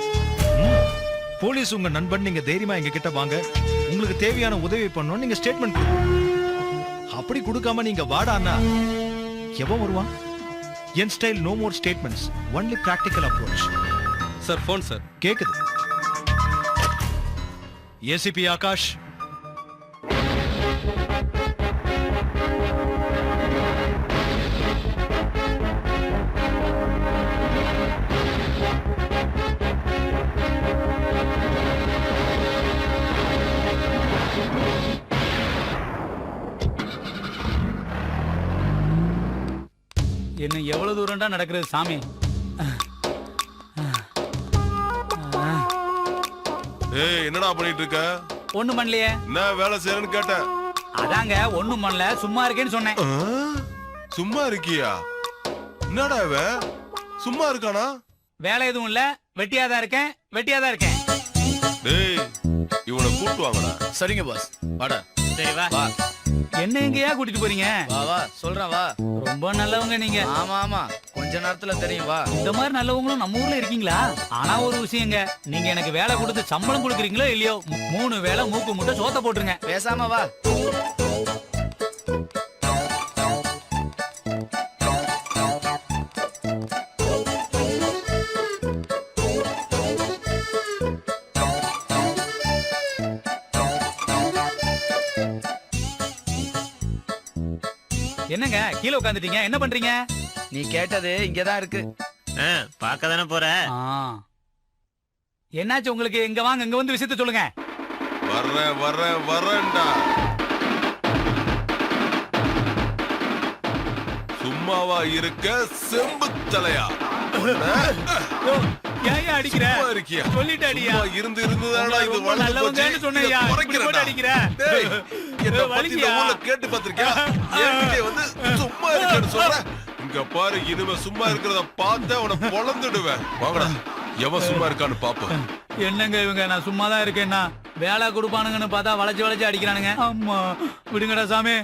போலீஸ் உங்க நண்பன். நீங்க தைரியமா எங்க கிட்ட வாங்க. உங்களுக்கு தேவையான உதவி பண்ணணும். நீங்க ஸ்டேட்மெண்ட் கொடுக்கணும். அப்படி கொடுக்காம நீங்க வாடான்னா எவன் வருவான்? என் style no more statements, only practical approach. Sir, phone sir. கேக்குது. ஏசிபி ஆகாஷ். என்ன எவ்வளவு தூரம்டா நடக்கிறது சாமி? ஏய் என்னடா பண்ணிட்டு இருக்க? ஒண்ணும் பண்ணலையே. என்ன வேலை செய்யறேன்னு கேட்டேன். அதாங்க ஒண்ணும் பண்ணல, சும்மா இருக்கேன்னு சொன்னேன். சும்மா இருக்கியா? என்னடா இவ சும்மா இருக்கானா? வேலை எதுவும் இல்ல, வெட்டியாதான் இருக்கேன். டேய் இவனை கூட்டு வாங்கடா. சரிங்க பாஸ். வாடா. சரி வா. என்ன எங்கயா கூட்டிட்டு போறீங்க? வா வா சொல்றேன் வா. ரொம்ப நல்லவங்க நீங்க. ஆமா ஆமா கொஞ்ச நேரத்துல தெரியும் வா. இந்த மாதிரி நல்லவங்களும் நம்ம ஊர்ல இருக்கீங்களா? ஆனா ஒரு விஷயங்க, நீங்க எனக்கு வேலை கொடுத்து சம்பளம் கொடுக்குறீங்களோ இல்லையோ 3 வேளை மூக்கு முட்டை சோத்த போட்டுருங்க. பேசாம வா. என்னங்க கீழே உட்காந்துட்டீங்க, என்ன பண்றீங்க? நீ கேட்டது இங்கதான் இருக்கு. பார்க்க தானே போற. என்னாச்சு உங்களுக்கு? இங்க வாங்க, இங்க வந்து விஷயத்த சொல்லுங்க. வரேன்டா. சும்மாவா இருக்க செம்பு தலையா? ஏன் அடிக்கிற? சொல்லிட்டு அடியா. இருந்து இருந்துதானடா இது வளர்ந்து போச்சு. சொன்னேயா இப்படி போட்டு அடிக்கிற? டேய் என்ன பத்தி இந்த ஊர்ல கேட்டு பாத்திருக்கியா? ஏன்கிட்ட வந்து சும்மா இருக்கேன்னு சொல்ற? இங்க பாரு, இனிமே சும்மா இருக்கிறத பார்த்தா உன பொளந்துடுவேன். வாங்கடா, எவன் சும்மா இருக்கான்னு பாப்போம். என்னங்க இவங்க, நான் சும்மா தான் இருக்கேன்னா வேலை கொடுப்பானுங்கன்னு பார்த்தா வளைச்சு அடிக்கிறானுங்க. அம்மா விடுங்கடா சாமி.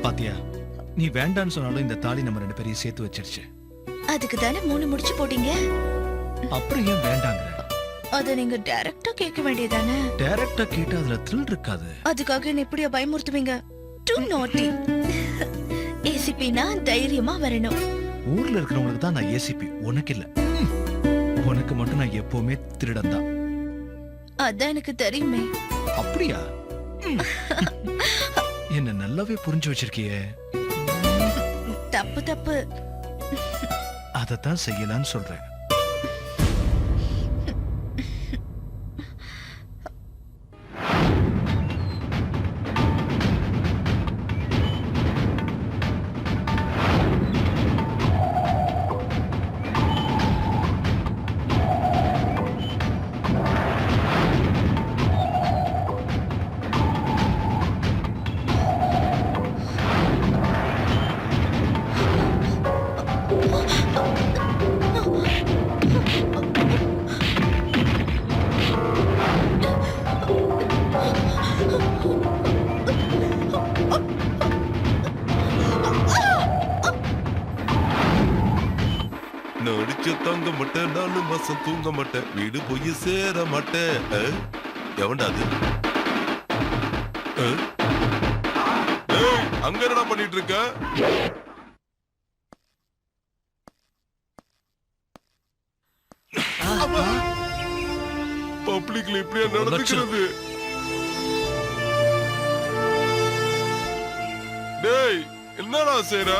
பாத்தியா, நீ வேண்டான்னு சொன்னாலும் இந்த தாலி நம்ம 2 பேரையும் சேர்த்து வச்சிருச்சு. அதுக்கு தானே 3 முடிச்சு போட்டீங்க. அப்புறம் ஏன் வேண்டாங்கிற? அத நீங்க டைரக்டா கேட்க வேண்டியதானே. டைரக்டா கேட்டா அதுல த்ரில் இருக்காது. அதுக்காக என்ன இப்படியா பயமுறுத்துவீங்க? டூ நாட்டி. ஏசிபினா தைரியமா வரணும். ஊர்ல இருக்கிறவங்களுக்கு தான் நான் ஏசிபி, உனக்கு இல்ல. உனக்கு மட்டும் நான் எப்பவுமே திருடன் தான். அதான் எனக்கு தெரியுமே. அப்படியா? என்ன நல்லாவே புரிஞ்சு வச்சிருக்கியே. தப்பு தப்பு. அதத்தான் செய்யலான்னு சொல்றேன். நடிச்ச தங்க மாட்டேன், 4 மாசம் தூங்க மாட்டேன், வீடு போய் சேர மாட்டேன். எவன்டா அது? அங்க என்னடா பண்ணிட்டு இருக்க? பப்ளிக்ல இப்படியா நடந்துக்கிறது? டேய், என்னடா செய்ற?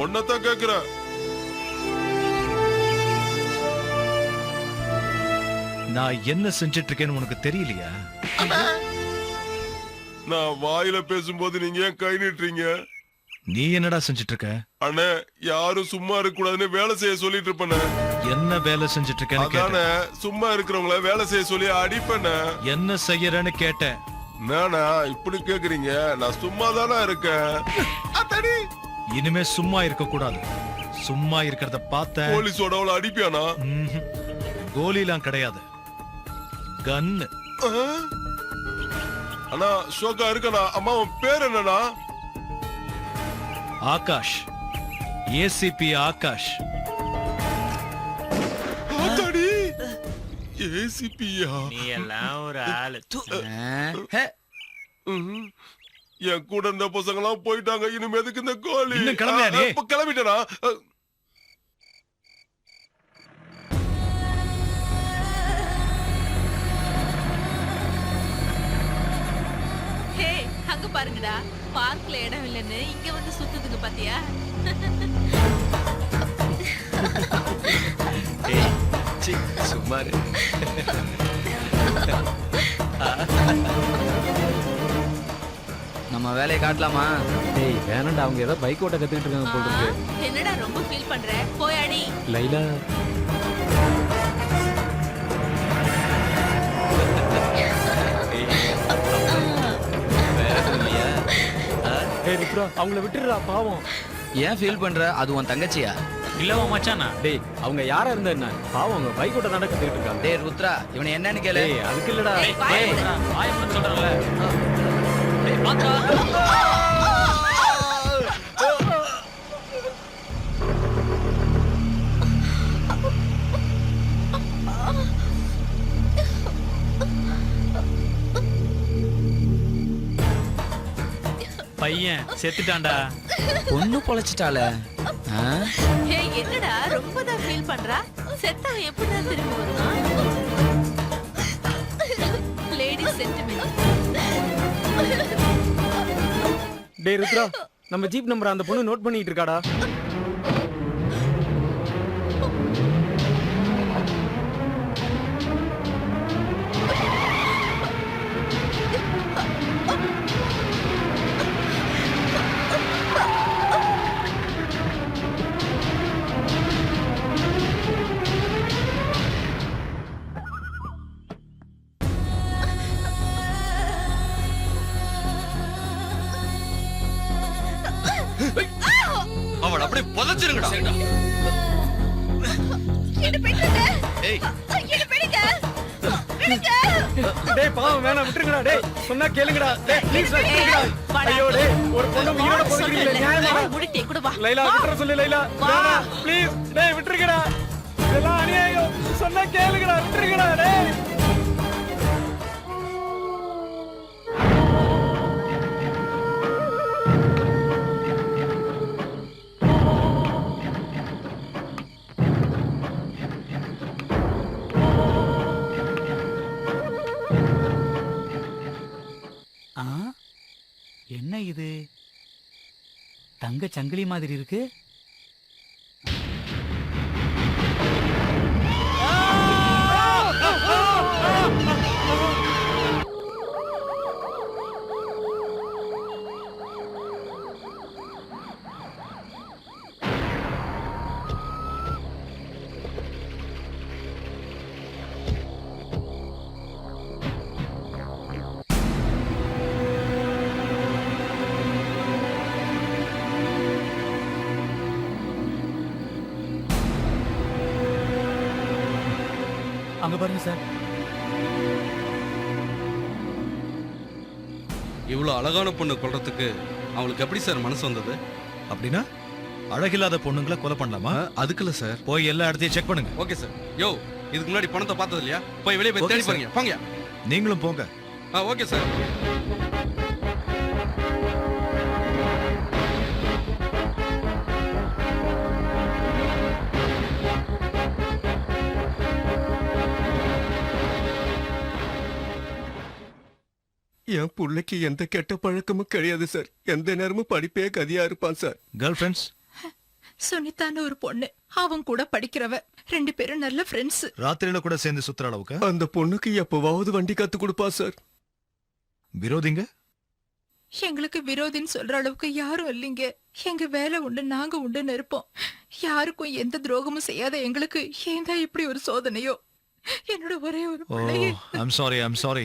ஒன்னதான் கேக்குற. நான் என்ன செஞ்சிட்டு இருக்கேன்னு உனக்கு தெரியலையா? நான் வாயில பேசும்போது நீங்க ஏன் கை நீட்டுறீங்க? நீ என்னடா செஞ்சிட்டு இருக்க? அண்ணே, யாரும் சும்மா இருக்க கூடாதுன்னு வேலை செய்ய சொல்லிட்டு இருப்பேன். என்ன வேலை செஞ்சிட்டு இருக்கேன்னு அதானே, கேட்டேன். சும்மா இருக்கிறவங்கள வேலை செய்ய சொல்லி அடிப்பேன். என்ன செய்யறேன்னு கேட்டேன். நானா இப்படி கேக்குறீங்க? நான் சும்மா தானே இருக்கேன். இனிமே சும்மா இருக்க கூடாது. சும்மா இருக்கிறத பார்த்த போலீஸோட அவளை அடிப்பியானா? கோலிலாம் கிடையாது, கன்னு. அண்ணா, ஷோக்கா இருக்கண்ணா. அம்மா, உன் பேர் என்னண்ணா? ஆகாஷ், ஏசிபி ஆகாஷ். ஏசிபியா? நீ எல்லாம் ஒரு ஆளு. என் கூட இருந்த பசங்க எல்லாம் போயிட்டாங்க. இனிமே எதுக்கு இந்த கோலி? இன்னும் கிளம்பியா நீ? கிளம்பிட்டேனா? ஹே, அங்க பாருங்கடா, பார்க்ல இடம் இல்லைன்னு இங்க வந்து சுத்துதுங்க பாத்தியா? சும்மா நம்ம வேலையை காட்டலாமா? டேய், வேணாண்டா, அவங்க ஏதோ பைக் ஓட்ட கத்துக்கிட்டு இருக்காங்க போல இருக்கு. என்னடா ரொம்ப ஃபீல் பண்ற? போய் அடி. லைலா, அவங்கள விட்டுடுறா, பாவம். ஏன் ஃபீல் பண்ற? அது உன் தங்கச்சியா? இல்லவா மச்சானா? டேய், அவங்க யாரா இருந்தா என்ன? பாவம், அவங்க பைக் ஓட்ட நடக்கிட்டு இருக்காங்க. டேய் ருத்ரா, இவனை என்னன்னு கேளு. டேய், அதுக்கு இல்லடா. டேய், வாயை டேய், மூடுடா. வாயை மூட சொல்றேன்ல. டேய், பாத்தா? பையன் செத்துட்டான்டா. பொண்ணு பொழைச்சிட்டால. ஹே, என்னடா ரொம்ப தான் ஃபீல் பண்றா? செத்தவன் எப்படிதான் திரும்பி வருவான்? Lady sentiment. டேய் ருத்ரா, நம்ம ஜீப் நம்பர் அந்த பொண்ணு நோட் பண்ணிட்டு இருக்காடா. அவள் அப்படியே புதைச்சிருங்கடா. என்ன பண்ணுங்க? ஏய், என்ன பண்ணுங்க? டேய் பாவம் வேணாம் விட்டுருங்கடா டேய் சொன்னா கேளுங்கடா டேய் ப்ளீஸ் விட்டுருங்கடா ஐயோ டேய் ஒரு பொண்ணு உயிரோட போறீங்களே நியாயமா முடிட்டே கூட வா லைலா விட்டுற சொல்லு லைலா வேணாம் ப்ளீஸ் டேய் விட்டுருங்கடா இதெல்லாம் அநியாயம் சொன்னா கேளுங்கடா விட்டுருங்கடா டேய் என்ன இது தங்க சங்கிலி மாதிரி இருக்கு அங்க பாருங்க சார் இவ்வளவு அழகான பொண்ணு கொல்றதுக்கு அவங்களுக்கு எப்படி சார் மனசு வந்தது? அப்படின்னா அழகில்லாத பொண்ணுங்களை கொலை பண்ணலாமா? அதுக்குல்ல சார். போய் எல்லா இடத்தையும் செக் பண்ணுங்க. Okay sir. யோ இதுக்கு முன்னாடி பணத்தை பார்த்தது இல்லையா? போய் வெளியே போய் Okay, தேடி sir. பாருங்க. போங்க. நீங்களும் போங்க. Okay sir. என் புள்ளைக்கு எந்த கெட்ட பழக்கமும் கிடையாது சார். எந்த நேரமும் படிப்பே கதியா இருப்பான் சார். Girl friends? சுனிதான்னு ஒரு பொண்ணு, அவன் கூட படிக்கிறவ, 2 பேரும் நல்ல ஃப்ரெண்ட்ஸ். ராத்திரியில கூட சேர்ந்து சுத்துற அளவுக்கு? அந்த பொண்ணுக்கு எப்பவாவது வண்டி கத்து கொடுப்பா சார். விரோதிங்க? எங்களுக்கு விரோதின்னு சொல்ற அளவுக்கு யாரும் இல்லைங்க. எங்க வேலை உண்டு, நாங்க உண்டுன்னு இருப்போம். யாருக்கும் எந்த துரோகமும் செய்யாத எங்களுக்கு ஏன் தான் இப்படி ஒரு சோதனையோ? என்னோட ஒரே ஒரு ஓ பிள்ளையே. I'm sorry.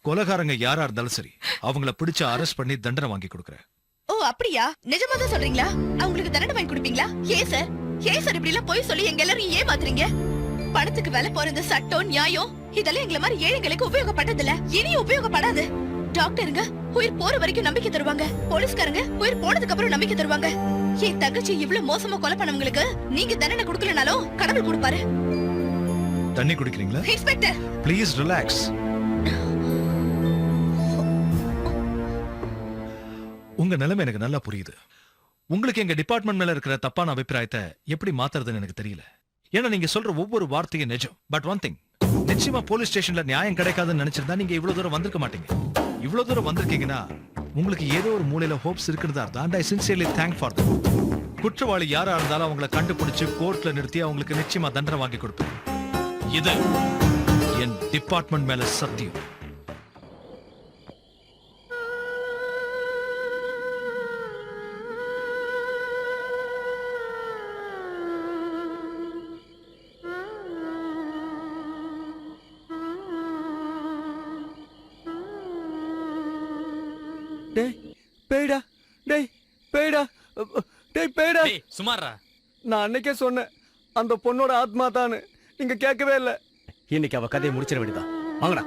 கொலைகாரங்க யாரா இருந்தாலும் சரி, அவங்கள பிடிச்சு அரெஸ்ட் பண்ணி தண்டனை வாங்கி கொடுக்கறேன். ஓ அப்படியா? நிஜமா தான் சொல்றீங்களா? அவங்களுக்கு தண்டனை வாங்கி கொடுப்பீங்களா? ஏன் சார் இப்படி எல்லாம் போய் சொல்லி எங்க எல்லாரும் ஏமாத்துறீங்க? பணத்துக்கு வேலை போறது சட்டம் நியாயம் இதெல்லாம் எங்களை மாதிரி ஏழைங்களுக்கு உபயோகப்பட்டது இல்ல, இனியும் உபயோகப்படாது. டாக்டருங்க உயிர் போற வரைக்கும் நம்பிக்கை தருவாங்க, போலீஸ்காரங்க உயிர் போனதுக்கு அப்புறம் நம்பிக்கை தருவாங்க. என் தங்கச்சி இவ்வளவு மோசமா கொலை பண்ணவங்களுக்கு நீங்க தண்டனை கொடுக்கலனாலும் கடவுள் கொடுப்பாரு. தண்ணி குடிக்கிறீங்களா? Inspector please relax. உங்க நிலைமை எனக்கு நல்லா புரியுது. உங்களுக்கு எங்க டிபார்ட்மெண்ட் மேல இருக்கிற தப்பான அபிப்பிராயத்தை எப்படி மாத்துறதுன்னு எனக்கு தெரியல. ஏன்னா நீங்க சொல்ற ஒவ்வொரு வார்த்தையும் நிஜம். பட் ஒன் திங், நிச்சயமா போலீஸ் ஸ்டேஷன்ல நியாயம் கிடைக்காதுன்னு நினைச்சிருந்தா நீங்க இவ்வளவு தூரம் வந்திருக்க மாட்டீங்க. இவ்வளவு தூரம் வந்திருக்கீங்கன்னா உங்களுக்கு ஏதோ ஒரு மூலையில ஹோப்ஸ் இருக்கிறதா அர்த்தம். ஐ சின்சியர்லி தேங்க் ஃபார் தட். குற்றவாளி யாரா இருந்தாலும் அவங்களை கண்டுபிடிச்சு கோர்ட்ல நிறுத்தி அவங்களுக்கு நிச்சயமா தண்டனை வாங்கி கொடுப்பேன். இது என் டிபார்ட்மெண்ட் மேல சத்தியம். பேய்டா டேய் பேய்டா டேய் பேய்டா. சுமாரா, நான் அன்னைக்கே சொன்னேன் அந்த பொண்ணோட ஆத்மா தானு. நீங்க கேட்கவே இல்ல. இன்னைக்கு அவ கதையை முடிச்சிட வேண்டியதான். வாங்கடா.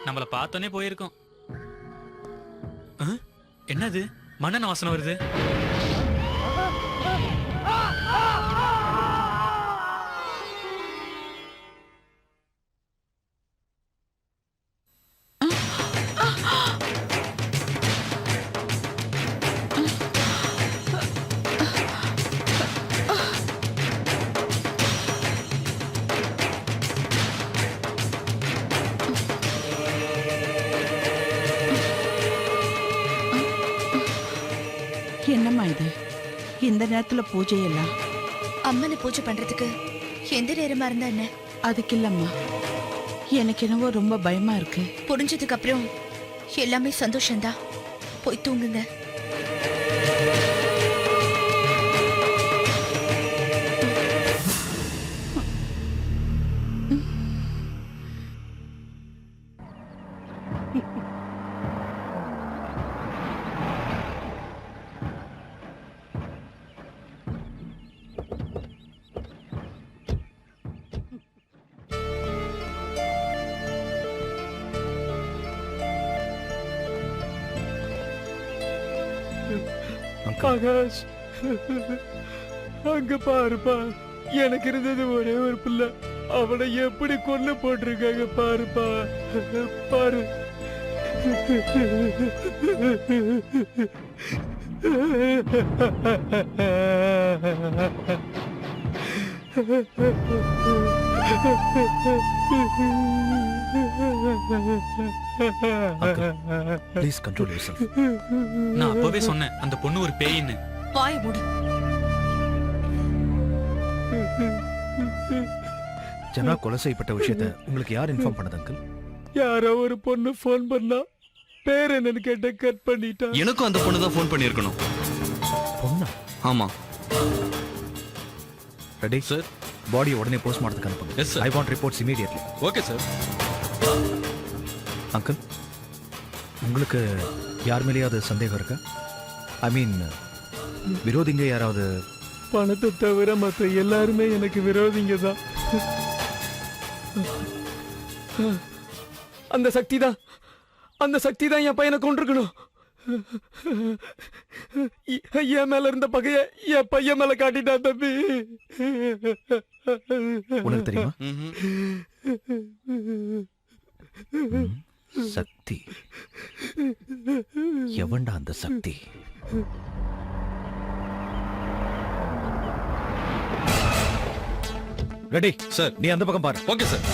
நம்மள பார்த்தோன்னே போயிருக்கோம். என்னது மண்ணெண்ண வாசனை வருது? என்னம்மா இது இந்த நேரத்துல பூஜை எல்லாம்? அம்மனை பூஜை பண்றதுக்கு எந்த நேரமா இருந்தா என்ன? அதுக்கு இல்லம்மா, எனக்கு என்னவோ ரொம்ப பயமா இருக்கு. புரிஞ்சதுக்கு அப்புறம் எல்லாமே சந்தோஷம்தான். போய் தூங்குங்க. ஆகாஷ், அங்க பாருப்பா, எனக்கு இருந்தது ஒரே ஒரு பிள்ளை, அவனை எப்படி கொல்ல போட்டிருக்காங்க பாருப்பா, பாரு. Please control yourself. நான் அப்பவே சொன்னேன் அந்த பொண்ணு ஒரு பேயின்னு. வாய் மூடு. ஜனா கொலை செய்யப்பட்ட விஷயத்தை உங்களுக்கு யார் இன்ஃபார்ம் பண்ணது அங்கிள்? யாரோ ஒரு பொண்ணு போன் பண்ணா, பேர் என்னன்னு கேட்ட கட் பண்ணிட்டா. எனக்கும் அந்த பொண்ணு தான் ஃபோன் பண்ணியிருக்கணும். பொண்ணா? ஆமா. ரெடி சார், பாடியை உடனே போஸ்ட்மார்ட்டத்துக்கு அனுப்புங்க. Yes sir. I want reports immediately. Okay sir. Uncle, உங்களுக்கு யார் மேலேயாவது சந்தேகம் இருக்கா? ஐ மீன், விரோதிங்க யாராவது? பணத்தை தவிர மற்ற எல்லாருமே எனக்கு விரோதிங்க தான். அந்த சக்தி தான், அந்த சக்தி தான் என் பையனை கொண்டிருக்கணும். என் மேல இருந்த பகைய என் பையன் மேல காட்டிட்டா தம்பி. உனக்கு தெரியுமா? சக்தி எவன்டா அந்த சக்தி? ரெடி சார், நீ அந்த பக்கம் பாரு. Okay sir.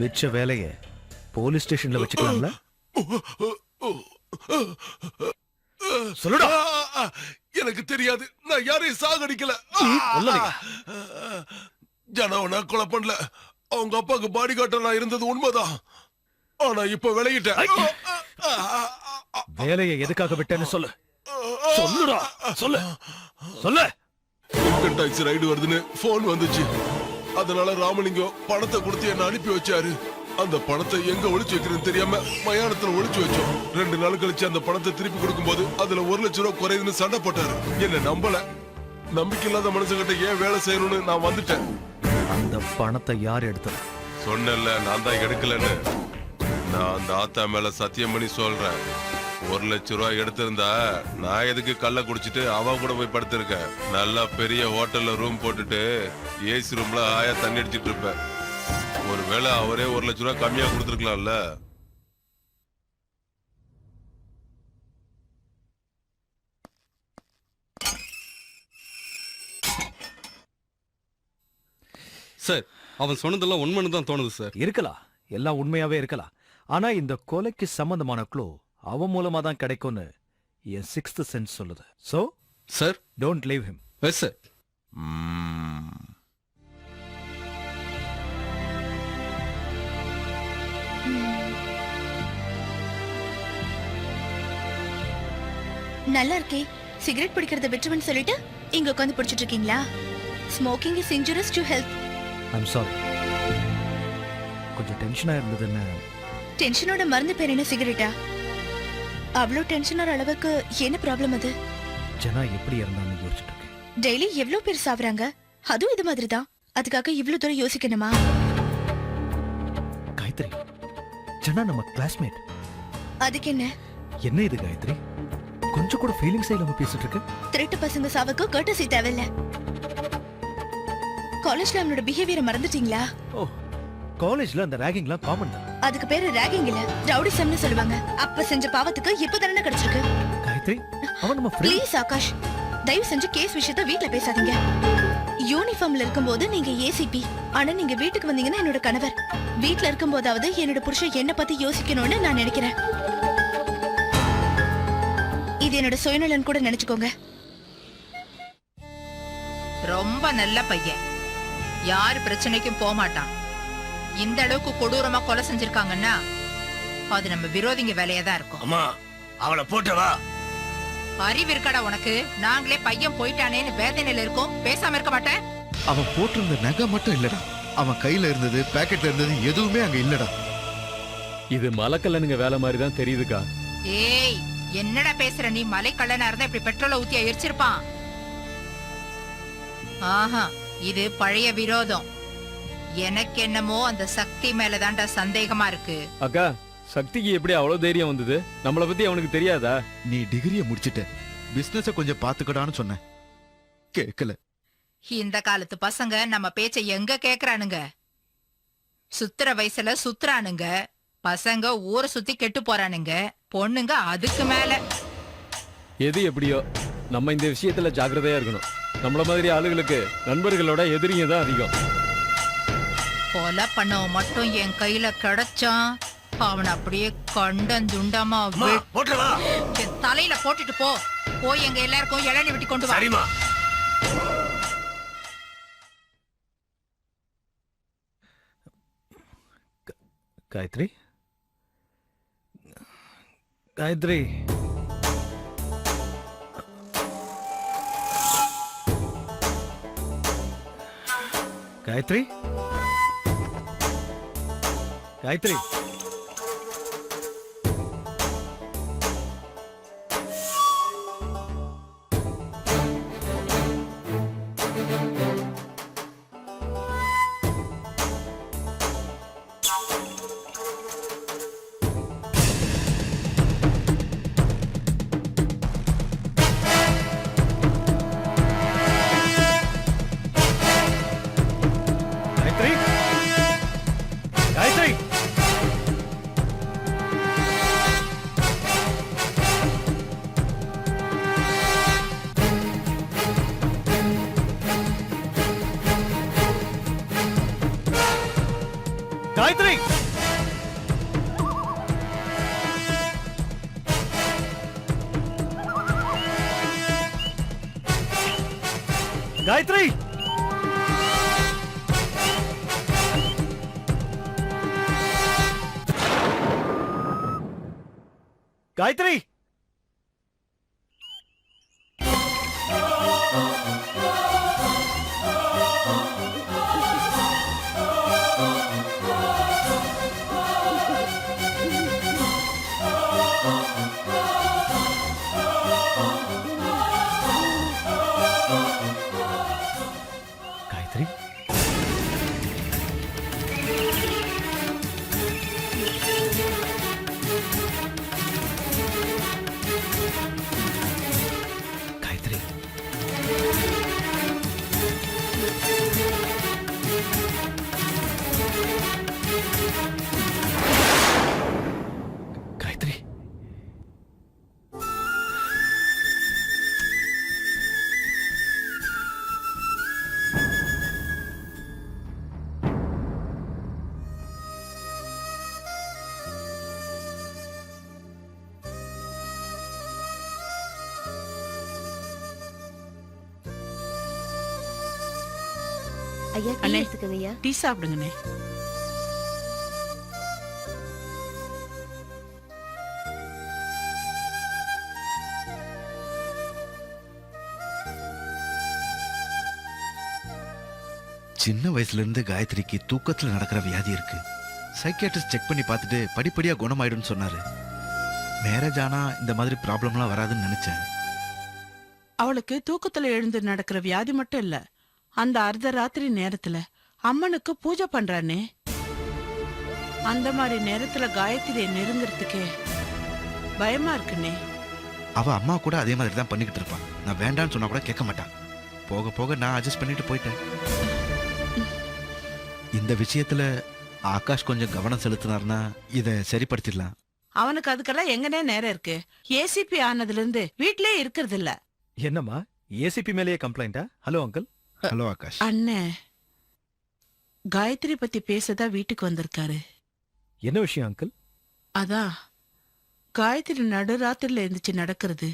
மிச்ச வேலைய போலீஸ் ஸ்டேஷன்ல வச்சுக்கலாம்ல? சொல்லுடா. எனக்கு தெரியாது, நான் யாரையும் சாகடிக்கல. ஜனவனா கொலை பண்ணல. அவங்க அப்பாக்கு பாடி கார்டா நான் இருந்தது உண்மைதான். ஆனா இப்ப விளையிட்டேன். வேலையை எதுக்காக விட்டேன்னு சொல்லு. சொல்லுடா, சொல்லு சொல்லு. இன்கம் டாக்ஸ் ரைடு வருதுன்னு போன் வந்துச்சு. அதனால ராமலிங்கம் பணத்தை கொடுத்து என்ன அனுப்பி வச்சாரு. அந்த பணத்தை எங்க ஒளிச்சு வைக்கிறேன்னு தெரியாம மயானத்துல ஒளிச்சு வச்சோம். 2 நாள் கழிச்சு அந்த பணத்தை திருப்பி கொடுக்கும் போது அதுல 1 லட்சம் ரூபாய் குறையுதுன்னு சண்டை போட்டாரு. என்ன நம்பல. நம்பிக்கை இல்லாத மனுஷங்கிட்ட ஏன் வேலை செய்யணும்னு நான் வந்துட்டேன். அந்த பணத்தை யார் எடுத்தது? சொன்னல, நான் தான் எடுக்கலன்னு. நான் அந்த ஆத்தா மேல சத்தியம் பண்ணி சொல்றேன். 1 லட்சம் ரூபாய் எடுத்திருந்தா நான் எதுக்கு கள்ள குடிச்சிட்டு அவன் கூட போய் படுத்திருக்கேன். நல்லா பெரிய ஹோட்டல்ல ரூம் போட்டுட்டு ஏசி ரூம்ல ஆயா தண்ணி அடிச்சிட்டு இருப்பேன். ஒருவேளை அவரே 1 லட்சம் ரூபாய் கம்மியா கொடுத்துருக்கலாம்ல. சார் அவன் சொன்னதெல்லாம் உண்மைன்னு தான் தோணுது சார். இருக்கலாம், எல்லாம் உண்மையாவே இருக்கலாம். ஆனா இந்த கொலைக்கு சம்பந்தமான க்ளூ அவன் மூலமா தான் கிடைக்கும்னு என் 6th சென்ஸ் சொல்லுது. So sir don't leave him. Yes sir. நல்லா இருக்கே. சிகரெட் பிடிக்கிறத விட்டுருன்னு சொல்லிட்டு இங்க உட்காந்து பிடிச்சிட்டு இருக்கீங்களா? Smoking is injurious to health. I'm sorry, கொஞ்சம் டென்ஷனா இருந்ததுன்னு. டென்ஷனோட மருந்து பேர் என்ன, சிகரெட்டா? அவ்வளோ டென்ஷனர் அளவுக்கு என்ன ப்ராப்ளம் அது? ஜனா எப்படி இருந்தான்னு யோசிச்சுட்டு இருக்கேன். டெய்லி எவ்வளோ பேர் சாவறாங்க, அதுவும் இது மாதிரி தான். அதுக்காக இவ்வளவு தூரம் யோசிக்கணுமா? காயத்ரி, ஜனா நம்ம கிளாஸ்மேட். அதுக்கு என்ன? என்ன இது காயத்ரி, கொஞ்சம் கூட ஃபீலிங்ஸே இல்லாம பேசிட்டு இருக்கு. திருட்டு பசங்க சாவுக்கு கர்ட்டசி தேவையில்ல. காலேஜ்ல அவனோட பிஹேவியரை மறந்துட்டீங்களா? ஓ, காலேஜ்ல அந்த ராகிங்லாம் காமன் தான். அதுக்கு பேரு ராகிங் இல்ல, ரவுடிசம்னு சொல்லுவாங்க. அப்ப செஞ்ச பாவத்துக்கு இப்ப தண்டனை கிடைச்சிருக்கு. காயத்ரி, அவன் நம்ம ஃப்ரெண்ட். ப்ளீஸ் ஆகாஷ், தயவு செஞ்சு கேஸ் விஷயத்தை வீட்ல பேசாதீங்க. யூனிஃபார்ம்ல இருக்கும்போது நீங்க ஏசிபி, ஆனா நீங்க வீட்டுக்கு வந்தீங்கன்னா என்னோட கணவர். வீட்ல இருக்கும்போதாவது என்னோட புருஷன் என்ன பத்தி யோசிக்கணும்னு நான் நினைக்கிறேன். இது என்னோட சுயநலன் கூட நினைச்சுக்கோங்க. ரொம்ப நல்ல பையன், யாரு பிரச்சனைக்கும் போக மாட்டான். இந்த அளவுக்கு கொடூரமா கொலை செஞ்சிருக்காங்கன்னா அது நம்ம விரோதிங்க வேலையா தான் இருக்கும். அம்மா அவளை போட்டவா? அறிவு இருக்கடா உனக்கு? நாங்களே பையன் போயிட்டானேன்னு வேதனையில இருக்கோம், பேசாம இருக்க மாட்டேன். அவன் போட்டிருந்த நகை மட்டும் இல்லடா, அவன் கையில இருந்தது பாக்கெட்ல இருந்தது எதுவுமே அங்க இல்லடா. இது மலக்கல்லனுங்க வேலை மாதிரி தான் தெரியுதுக்கா. ஏய், என்னடா பேசுற நீ? மலை கள்ளனா இருந்தா இப்படி பெட்ரோலை ஊத்தி எரிச்சிருப்பான். ஆஹா, இது பழைய விரோதம். எனக்கு என்னமோ அந்த சக்தி மேலதான்டா சந்தேகமா இருக்கு. அக்கா, சக்திக்கு எப்படி அவ்வளவு தைரியம் வந்தது? நம்மள பத்தி அவனுக்கு தெரியாதா? நீ டிகிரியை முடிச்சிட்ட, பிசினஸ கொஞ்சம் பாத்துக்கடான்னு சொன்ன, கேட்கல. இந்த காலத்து பசங்க நம்ம பேச்ச எங்க கேக்குறானுங்க? சுத்துற வயசுல சுத்துறானுங்க. பசங்க ஊரை சுத்தி கெட்டு போறானுங்க, பொண்ணுங்க அதுக்கு மேல. எது எப்படியோ நம்ம இந்த விஷயத்துல ஜாக்கிரதையா இருக்கணும். நம்மள மாதிரி ஆளுகளுக்கு நண்பர்களோட எதிரிங்க தான் அதிகம். கொலை பண்ணவன் மட்டும் என் கையில கிடைச்சான், அவன் அப்படியே கண்டந்துண்டமா என் தலையில போட்டுட்டு போ. போய் எங்க எல்லாருக்கும் இளநீ வெட்டி கொண்டு வா. காயத்ரி, காயத்ரி, காயத்ரி, காயத்ரி, காயத்ரி, காயத்ரி, காயத்ரி, காயத்ரி, காயத்ரி, காயத்ரி, காயத்ரி, ஐயா டீ அண்ணே. எடுத்துக்கங்க ஐயா. டீ சாப்பிடுங்கண்ணே. சின்ன வயசுல இருந்து காயத்ரிக்கு தூக்கத்துல நடக்கிற வியாதி இருக்கு. சைக்கியாட்ரிஸ்ட் செக் பண்ணி பார்த்துட்டு படிப்படியா குணமாயிடும்னு சொன்னாரு. மேரேஜ் ஆனா இந்த மாதிரி ப்ராப்ளம்லாம் வராதுன்னு நினைச்சேன். அவளுக்கு தூக்கத்துல எழுந்து நடக்கிற வியாதி மட்டும் இல்ல, அந்த அர்த்த ராத்திரி நேரத்துல அம்மனுக்கு பூஜை பண்றானே, அந்த மாதிரி நேரத்துல காயத்ரியை நெருங்கிறதுக்கே பயமா இருக்குண்ணே. அவ அம்மா கூட அதே மாதிரி தான் பண்ணிக்கிட்டு இருப்பான். நான் வேண்டான்னு சொன்னா கூட கேட்க மாட்டான். போக போக நான் அட்ஜஸ்ட் பண்ணிட்டு போயிட்டேன். இந்த விஷயத்துல ஆகாஷ் கொஞ்சம் கவனம் செலுத்தினார்னா இதை சரிப்படுத்திடலாம். அவனுக்கு அதுக்கெல்லாம் எங்கனே நேரம் இருக்கு. ஏசிபி ஆனதுல இருந்து வீட்லயே இருக்கிறது இல்ல. என்னம்மா ஏசிபி மேலேயே கம்ப்ளைண்டா? Hello uncle. ஹலோ ஆகாஷ். அண்ணே காயத்ரி பத்தி பேசதா வீட்டுக்கு வந்திருக்காரு. என்ன விஷயம் அங்கிள்? அதான் காயத்ரி நடுராத்திரில எந்திரிச்சு நடக்கிறது,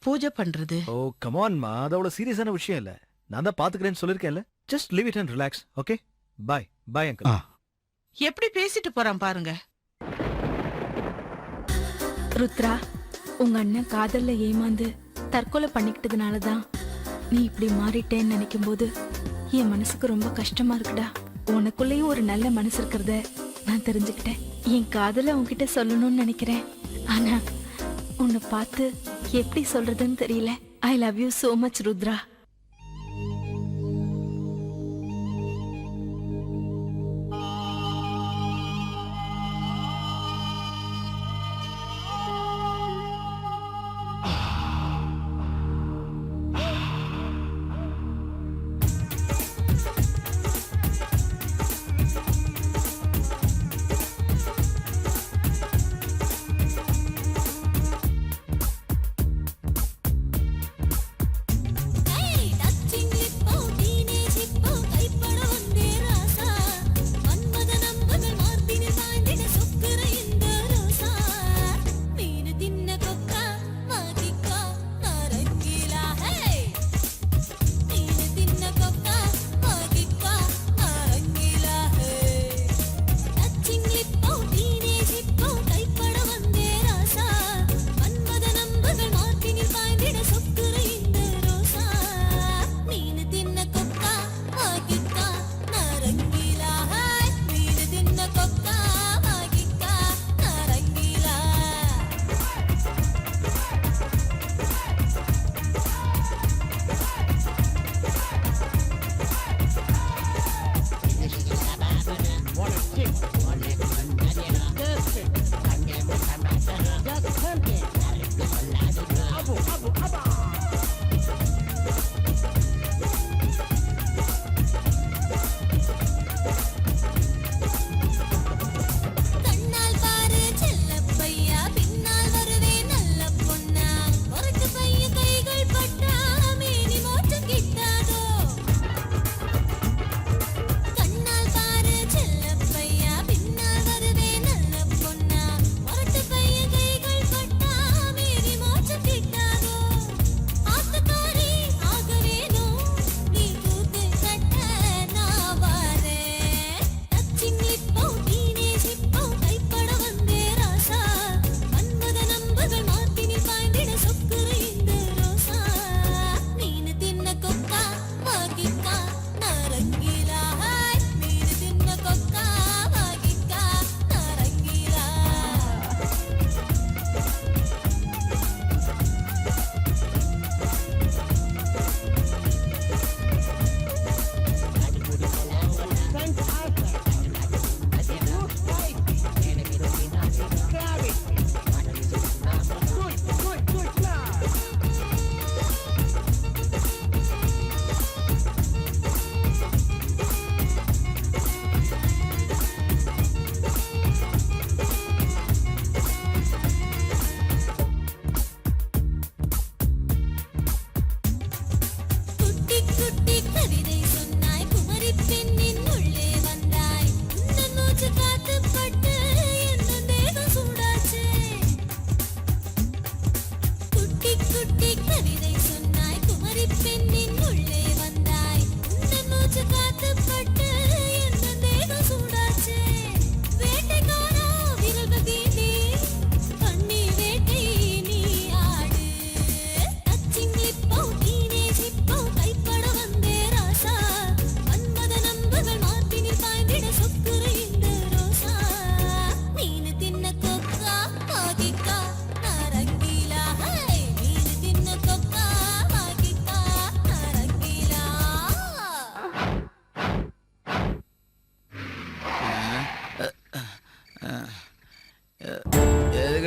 பூஜை பண்றது. ஓ கமான்மா, அது அவ்வளவு சீரியஸான விஷயம் இல்ல. நான் தான் பாத்துக்கிறேன்னு சொல்லிருக்கேன்ல. Just leave it and relax. Okay bye. Bye uncle. எப்படி பேசிட்டு போறான் பாருங்க. ருத்ரா, உங்க அண்ணன் காதல்ல ஏமாந்து தற்கொலை பண்ணிக்கிட்டதுனால தான் நீ இப்படி மாறிட்டேன்னு நினைக்கும் போது என் மனசுக்கு ரொம்ப கஷ்டமா இருக்குடா. உனக்குள்ளேயும் ஒரு நல்ல மனசு இருக்கிறத நான் தெரிஞ்சுக்கிட்டேன். என் காதல உன்கிட்ட சொல்லணும்னு நினைக்கிறேன். ஆனா உன்னை பார்த்து எப்படி சொல்றதுன்னு தெரியல. I love you so much Rudra.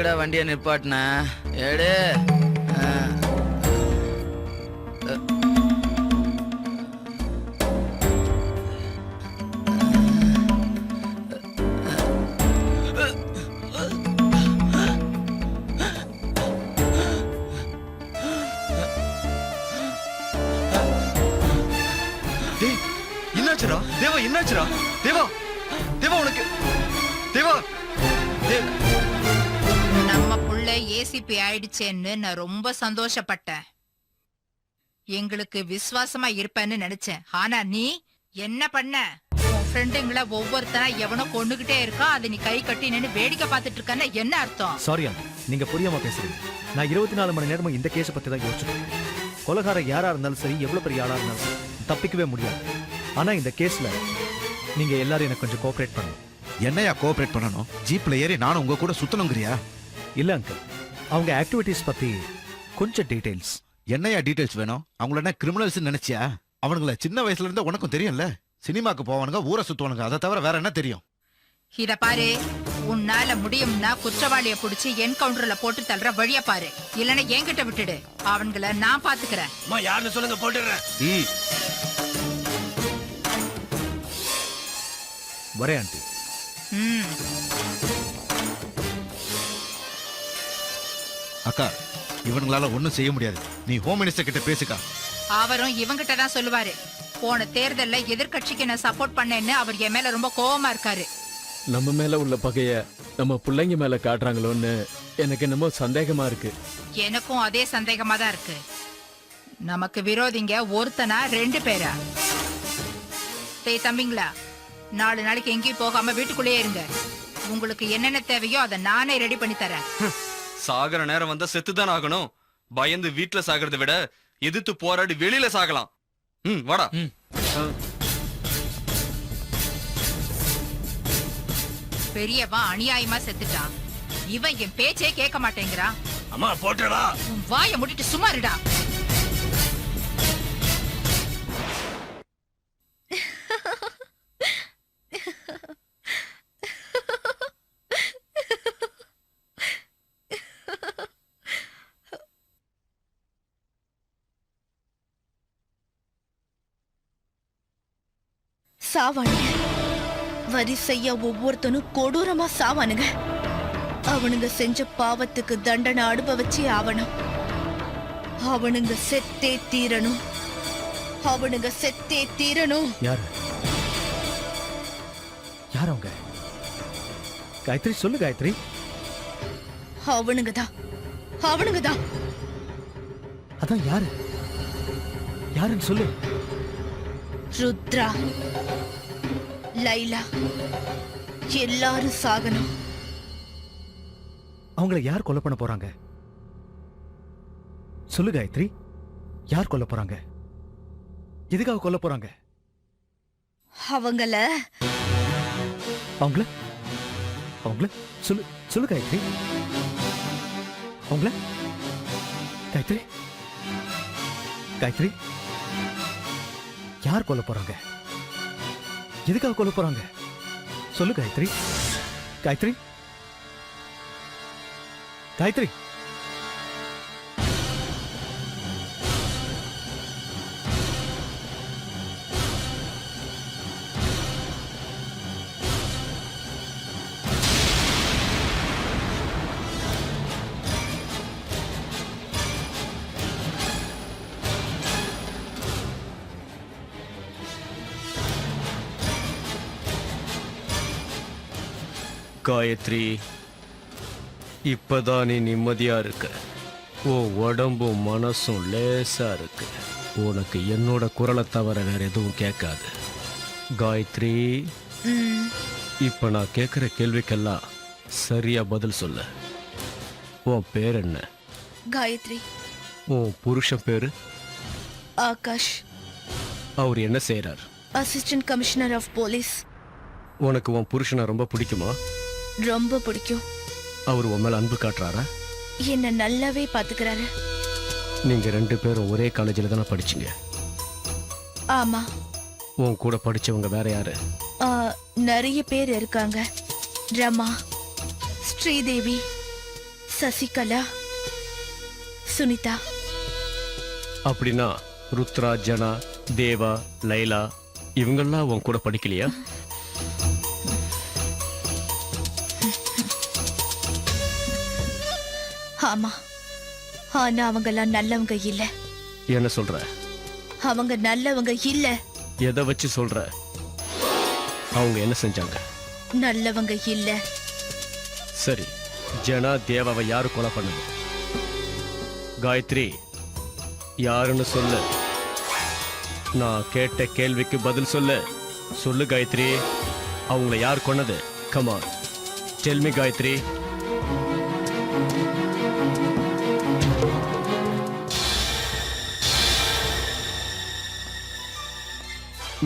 எதுக்குடா வண்டியை நிப்பாட்டின ஏடு டேய் என்னாச்சுடா தேவா என்னாச்சுடா தேவா தேவா உனக்கு தேவா நம்ம புள்ள ஏசிபி ஆயிடுச்சேன்னு நான் ரொம்ப சந்தோஷப்பட்டேன். எங்களுக்கு விசுவாசமா இருப்பேன்னு நினைச்சேன். ஆனா நீ என்ன பண்ண? உன் ஃப்ரெண்டுங்களை ஒவ்வொருத்தனா எவனோ கொண்டுகிட்டே இருக்கா, அதை நீ கை கட்டி நின்னு வேடிக்கை பார்த்துட்டு இருக்கன்னு என்ன அர்த்தம்? சாரி அங்கிள், நீங்க புரியாம பேசுறீங்க. நான் 24 மணி நேரமும் இந்த கேஸை பத்தி தான் யோசிச்சுட்டு இருக்கேன். கொலைகாரன் யாரா இருந்தாலும் சரி, எவ்வளவு பெரிய ஆளா இருந்தாலும் சரி, தப்பிக்கவே முடியாது. ஆனா இந்த கேஸ்ல நீங்க எல்லாரும் எனக்கு கொஞ்சம் கோஆபரேட் பண்ணணும். என்னையா கோஆபரேட் பண்ணணும்? ஜீப்ல ஏறி நானும் உங்க கூட சுத்தணுங்கிறியா? இல்ல அங்கிள், அவங்க ஆக்டிவிட்டீஸ் பத்தி கொஞ்சம் டீடைல்ஸ். என்னையா டீடைல்ஸ் வேணும்? அவங்கள என்ன கிரிமினல்ஸ் நினைச்சியா? அவனுங்கள சின்ன வயசுல இருந்தே உனக்கும் தெரியும்ல. சினிமாக்கு போவானுங்க, ஊரை சுத்துவானுங்க, அதை தவிர வேற என்ன தெரியும்? இத பாரு, உன்னால முடியும்னா குற்றவாளிய புடிச்சு என்கவுண்டர்ல போட்டு தள்ளுற வழிய பாரு. இல்லன்னா என்கிட்ட விட்டுடு, அவன்களை நான் பாத்துக்கிறேன். யாருன்னு சொல்லுங்க, போட்டுடுறேன். வரேன் ஆண்டி. அக்கா, இவனுங்களால ஒண்ணும் செய்ய முடியாது. நீ ஹோம் மினிஸ்டர் கிட்ட பேசுக்கா. அவரும் இவங்கிட்ட தான் சொல்லுவாரு. போன தேர்தல்ல எதிர்கட்சிக்கு நான் சப்போர்ட் பண்ணேன்னு அவர் என் மேல ரொம்ப கோவமா இருக்காரு. நம்ம மேல உள்ள பகைய நம்ம பிள்ளைங்க மேல காட்டுறாங்களோன்னு எனக்கு என்னமோ சந்தேகமா இருக்கு. எனக்கும் அதே சந்தேகமா தான் இருக்கு. நமக்கு விரோதிங்க ஒருத்தனா 2 பேரா? தம்பிங்களா, 4 நாளைக்கு எங்கேயும் போகாம வீட்டுக்குள்ளேயே இருங்க. உங்களுக்கு என்னென்ன தேவையோ அதை நானே ரெடி பண்ணி தரேன். சாகர நேரம் வந்தா செத்துதான் ஆகணும். பயந்து வீட்டுல சாகிறத விட எதிர்த்து போராடி வெளியில சாகலாம். வாடா. பெரியவன் அநியாயமா செத்துட்டான். இவன் என் பேச்சே கேட்க மாட்டேங்கிறான். அம்மா போட்டுடா. வாயை மூடிட்டு சும்மா இருடா. சாவானுங்க. வரிசையா ஒவ்வொருத்தனும் கொடூரமா சாவானுங்க. அவனுங்க செஞ்ச பாவத்துக்கு தண்டனை அனுபவிச்சே ஆவணும். அவனுங்க செத்தே தீரணும். அவனுங்க செத்தே தீரணும். யார் யார் அவங்க? காயத்ரி, சொல்லு காயத்ரி. அவனுங்கதான், அவனுங்கதான். அதான் யாரு? யாருன்னு சொல்லு. ருத்ரா, லைலா, எல்லாரும் சாகணும். அவங்கள யார் கொலை பண்ண போறாங்க? சொல்லு காயத்ரி, யார் கொல்ல போறாங்க? எதுக்காக கொல்ல போறாங்க? அவங்கள அவங்கள அவங்கள சொல்லு சொல்லு காயத்ரி. அவங்கள காயத்ரி, காயத்ரி, யார் கொல்ல போறாங்க? எதுக்காக கொல்ல போறாங்க? சொல்லு காயத்ரி. காயத்ரி, காயத்ரி. காயத்ரி, இப்பதான் நீ நிம்மதியா இருக்க. உன் உடம்பும் மனசும் லேசா இருக்கு. உனக்கு என்னோட குரலை தவிர வேற எதுவும் கேட்காது. காயத்ரி, இப்ப நான் கேட்கிற கேள்விக்கெல்லாம் சரியா பதில் சொல்ல. உன் பேர் என்ன? காயத்ரி. உன் புருஷன் பேரு? ஆகாஷ். அவர் என்ன செய்யறார்? Assistant commissioner of police. உனக்கு உன் புருஷனை ரொம்ப பிடிக்குமா? ரொம்ப பிடிக்கும். அவர் உன் மேல அன்பு காட்டுறாரா? என்ன நல்லாவே பாத்துக்கிறாரு. நீங்க 2 பேரும் ஒரே காலேஜில் தானே படிச்சீங்க? ஆமா. உன் கூட படிச்சவங்க வேற யாரு? நிறைய பேர் இருக்காங்க. ரமா, ஸ்ரீதேவி, சசிகலா, சுனிதா. அப்படின்னா ருத்ரா, ஜனா, தேவா, லைலா இவங்கெல்லாம் உன் கூட படிக்கலையா? ஆமா, ஆனா அவங்கெல்லாம் நல்லவங்க இல்ல. என்ன சொல்ற? அவங்க நல்லவங்க இல்ல. எதை வச்சு சொல்ற? அவங்க என்ன செஞ்சாங்க? நல்லவங்க இல்ல. சரி, ஜனா, தேவாவை யாரு கொலை பண்ணது? காயத்ரி, யாருன்னு சொல்லு. நான் கேட்ட கேள்விக்கு பதில் சொல்லு. சொல்லு காயத்ரி, அவங்கள யார் கொன்னது? Come on, tell me Gayathri.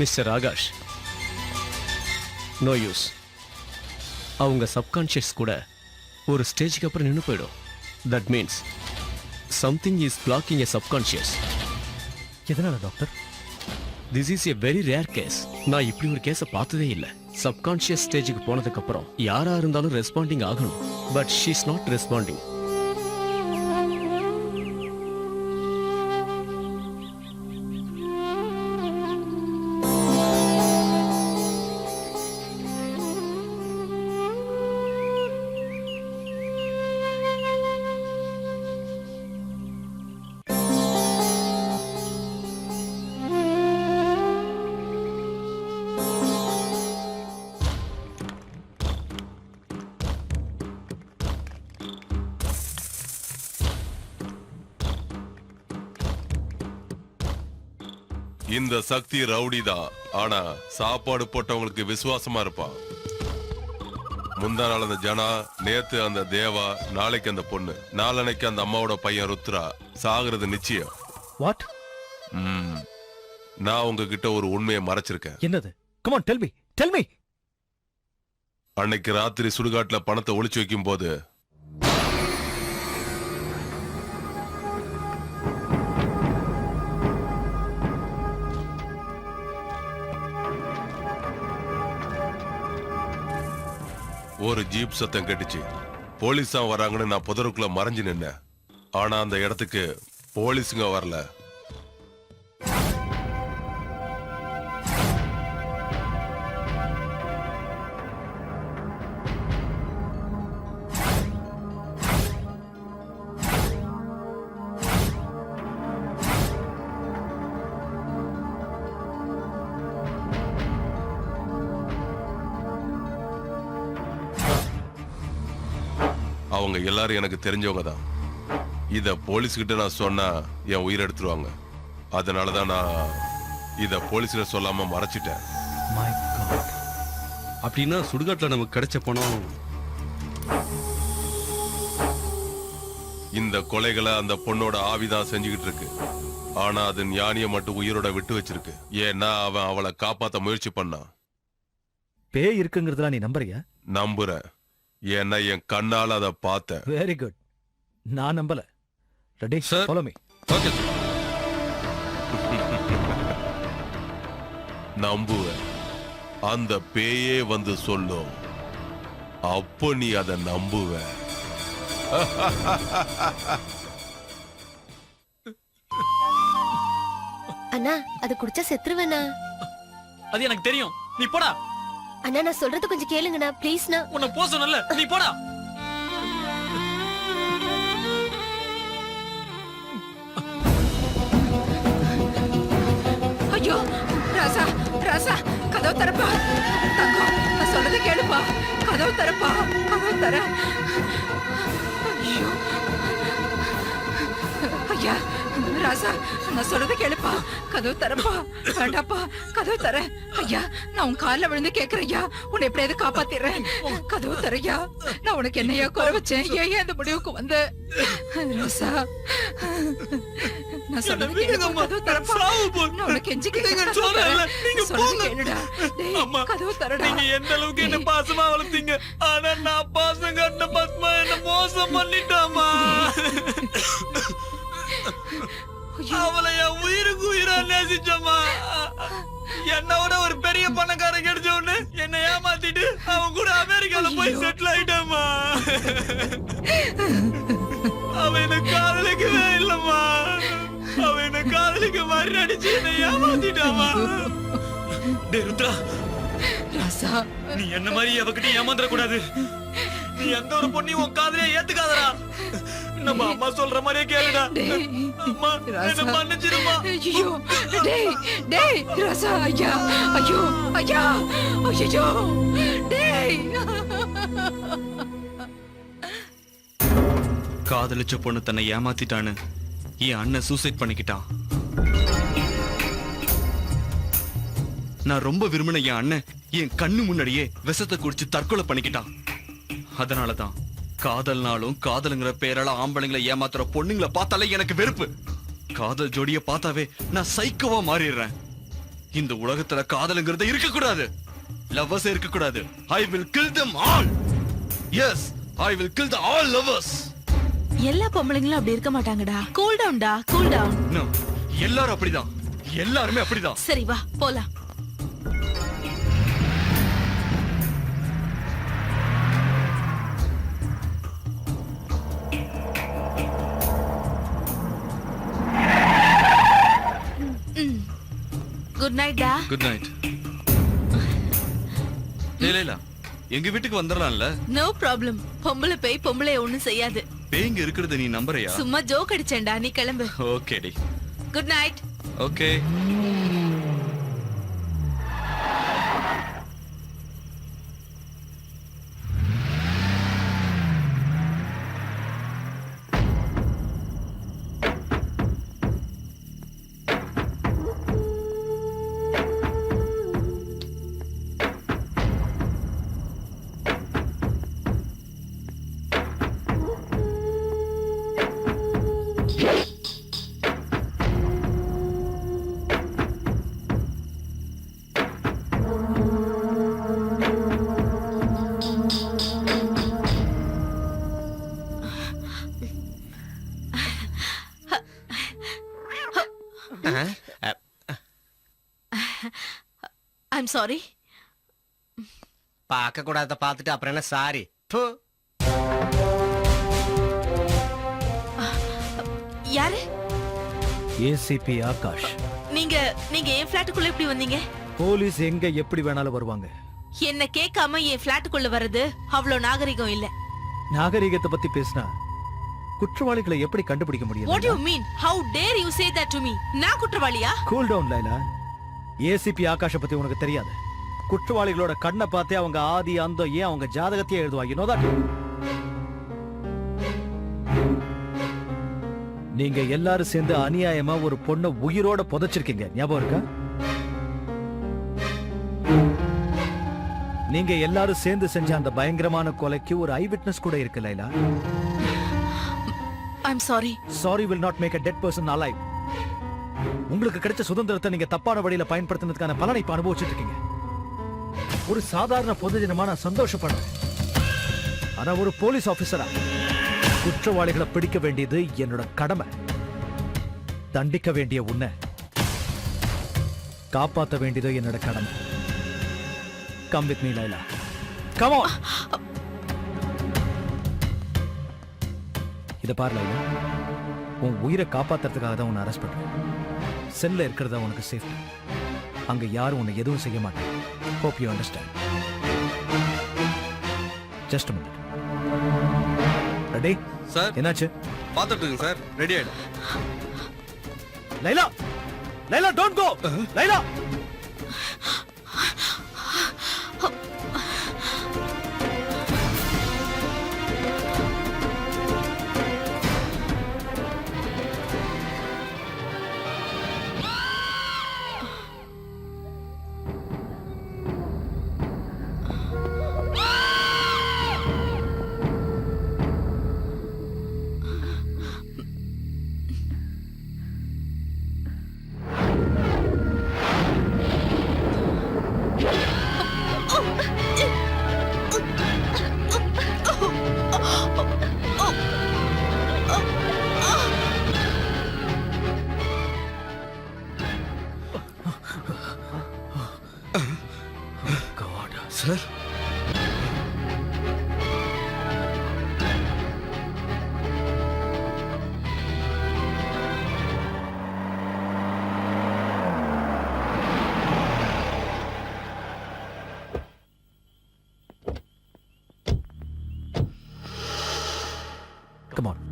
Mister Akash, no use. அவங்க சப்கான்ஷியஸ் கூட ஒரு ஸ்டேஜுக்கு அப்புறம் நின்று போயிடும். That means something is blocking a subconscious. எதனால doctor? This is a very rare case. நான் இப்படி ஒரு கேஸை பார்த்ததே இல்லை. சப்கான்ஷியஸ் ஸ்டேஜுக்கு போனதுக்கு அப்புறம் யாரா இருந்தாலும் ரெஸ்பாண்டிங் ஆகணும். But she is not responding. இந்த சக்தி ரவுடி தான், ஆனா சாப்பாடு போட்டவங்களுக்கு விசுவாசமா இருப்பான். முந்தா நாள் அந்த ஜனா, நேத்து அந்த தேவா, நாளைக்கு அந்த பொண்ணு, நாளனைக்கு அந்த அம்மாவோட பையன் ருத்ரா சாகுறது நிச்சயம். வாட்? நான் உங்ககிட்ட ஒரு உண்மையை மறைச்சிருக்கேன். என்னது? Come on, tell me, tell me. அன்னைக்கு ராத்திரி சுடுகாட்டுல பணத்தை ஒளிச்சு வைக்கும் போது ஒரு ஜீப் சத்தம் கேட்டுச்சு. போலீஸா வராங்கன்னு நான் புதருக்குள்ள மறைஞ்சு நின்னேன். ஆனா அந்த இடத்துக்கு போலீஸுங்க வரல. அவங்க எல்லாரும் எனக்கு தெரிஞ்சவங்க தான். இத போலீஸ் கிட்ட நான் சொன்னா என் உயிரை எடுத்துருவாங்க. அதனாலதான் நான் இத போலீஸ்ல சொல்லாம மறைச்சிட்டேன். அப்படின்னா சுடுகாட்டுல நமக்கு கிடைச்ச பணம் இந்த கொலைகளை அந்த பொண்ணோட ஆவிதான் செஞ்சுக்கிட்டு இருக்கு. ஆனா அது ஞானிய மட்டும் உயிரோட விட்டு வச்சிருக்கு. ஏன்னா அவன் அவளை காப்பாத்த முயற்சி பண்ணான். பேய் இருக்குங்கிறதுல நீ நம்புறியா? நம்புறேன். ஏன்னா என் கண்ணால அதை பார்த்தேன். Very good. நான் நம்பல. Ready? Sir. Follow me. Okay sir. நம்புவேன். அந்த பேயே வந்து சொல்லும், அப்போ நீ அதை நம்புவ. அண்ணா, அது குடிச்சா செத்துருவேண்ணா. அது எனக்கு தெரியும். நீ போடா. அண்ணா, நான் சொல்றது கொஞ்சம் கேளுங்கண்ணா, ப்ளீஸ்ண்ணா. உன்னை போ சொன்னல, நீ போடா. ஐயோ ராசா, ராசா, கதவு தரப்பா. தங்கம், நான் சொல்றதை கேளுப்பா. கதவு தரப்பா, கதவு தர. ஐயோ ஐயா, ராசா, நான் சொல்றதை கேளுப்பா. கதவு தரப்பா. வேண்டாப்பா, கதவு தர. ஐயா, நான் உன் காலில் விழுந்து கேட்கிறேன் ஐயா, உன்னை எப்படியாவது காப்பாத்திடுறேன். கதவு தரையா. நான் உனக்கு என்னையா குறை வச்சேன்? ஏன் இந்த முடிவுக்கு வந்த? ராசா, நான் சொல்றது கேளுப்பா. கதவு தரப்பா. நான் உனக்கு எஞ்சி கேட்கிறேன். சொல்றது கேளுடா. டேய், கதவு தரடா. நீங்க எந்த அளவுக்கு என்ன பாசமா வளர்த்தீங்க. ஆனா நான் பாசம் காட்டின பத்மா என்ன மோசம் பண்ணிட்டாமா. அவளை என் உயிருக்கு உயிரா நேசிச்சோமா. என்னோட ஒரு பெரிய பணக்காரன் கிடைச்ச உடனே என்னை ஏமாத்திட்டு அவன் கூட அமெரிக்கால போய் செட்டில் ஆயிட்டாமா. அவன் என்ன காதலிக்கவே இல்லம்மா. அவன் என்ன காதலிக்க மாதிரி நடிச்சு என்னை ஏமாத்திட்டாமா. டேய் ருத்ரா, ராசா, நீ என்ன மாதிரி அவகிட்ட ஏமாந்துட கூடாது. நீ எந்த ஒரு பொண்ணையும் உன் காதலியை ஏத்துக்காதடா. நம்ம அம்மா சொல்ற மாதிரியே கேளுடா. அம்மா என்ன மன்னிச்சிடுமா. ஐயோ, டேய் டேய் ராசா, ஐயா, ஐயோ ஐயா, ஐயோ, டேய். காதலிச்ச பொண்ணு தன்னை ஏமாத்திட்டான்னு என் அண்ணன் சூசைட் பண்ணிக்கிட்டான். நான் ரொம்ப விரும்பின என் அண்ணன் என் கண்ணு முன்னாடியே விஷத்தை குடிச்சு தற்கொலை பண்ணிக்கிட்டான். அதனாலதான் காதல்னாலும் காதலுங்கிற பேரால ஆம்பளைங்களை ஏமாத்துற பொண்ணுங்களை பார்த்தாலே எனக்கு வெறுப்பு. காதல் ஜோடிய பார்த்தாவே நான் சைக்கோவா மாறிடுறேன். இந்த உலகத்துல காதலுங்கிறது இருக்க கூடாது. லவ்வர்ஸ் இருக்க கூடாது. I will kill them all. Yes, I will kill the all lovers. எல்லா பொம்பளைங்களும் அப்படி இருக்க மாட்டாங்கடா. கூல் டவுன்டா, கூல் டவுன். No, எல்லாரும் அப்படிதான். எல்லாருமே அப்படிதான். சரி வா போலாம். குட் நைட் டா. Good night. லேலா, எங்க வீட்டுக்கு வந்துடலாம்ல? No problem. பொம்பளை பேய் பொம்பளை ஒண்ணும் செய்யாது. பேய்ங்க இருக்கிறது நீ நம்புறியா? சும்மா ஜோக் அடிச்சேன்டா. நீ கிளம்பு. ஓகேடி. Good night. Okay. I'm sorry. பார்க்க கூடாத பார்த்துட்டு அப்புறம் என்ன சாரி? யாரு? ஏசிபி ஆகாஷ். நீங்க நீங்க என் ஃபிளாட்டுக்குள்ள எப்படி வந்தீங்க? போலீஸ் எங்க எப்படி வேணாலும் வருவாங்க. என்ன கேட்காம என் ஃபிளாட்டுக்குள்ள வர்றது அவ்வளவு நாகரிகம் இல்ல. நாகரிகத்தை பத்தி பேசினா குற்றவாளிகளை எப்படி கண்டுபிடிக்க முடியும்? What do you mean? How dare you say that to me? நான் குற்றவாளியா? Cool down Laila. ஏசிபி ஆகாஷ பத்தி உனக்கு தெரியாது. குற்றவாளிகளோட கண்ணை பார்த்தே அவங்க ஆதி அந்தம் ஏன் அவங்க ஜாதகத்தையே எழுதுவாங்க. You know that? நீங்க எல்லாரும் சேர்ந்து அநியாயமா ஒரு பொண்ணை உயிரோட புதைச்சிருக்கீங்க. ஞாபகம் இருக்கா? நீங்க எல்லாரும் சேர்ந்து செஞ்ச அந்த பயங்கரமான கொலைக்கு ஒரு ஐ விட்னஸ் கூட இருக்கு Laila. I'm sorry. Sorry will not make a dead person alive. உங்களுக்கு கிடைச்ச சுதந்திரத்தை நீங்க தப்பான வழியில பயன்படுத்தினதுக்கான பலனை இப்ப அனுபவிச்சுட்டு இருக்கீங்க. ஒரு சாதாரண பொதுஜனமா நான் சந்தோஷப்படுறேன். ஆனா ஒரு போலீஸ் ஆபீசரா குற்றவாளிகளை பிடிக்க வேண்டியது என்னோட கடமை. தண்டிக்க வேண்டிய உன்னை காப்பாற்ற வேண்டியது என்னோட கடமை. Come with me, Laila. Come on. இத பாரு லைலா, உன் உயிரை காப்பாத்துறதுக்காக தான் உன்னை அரெஸ்ட் பண்றேன். செல்ல இருக்கிறதா உனக்கு சேஃப்டி. அங்க யாரும் உன்னை எதுவும் செய்ய மாட்டாங்க. Hope you understand. Just a minute. Ready? Sir. என்னாச்சு? பாத்துட்டு இருக்கேன் சார். ரெடி ஆயிடு. Laila, Laila don't go. Laila. Sir come on.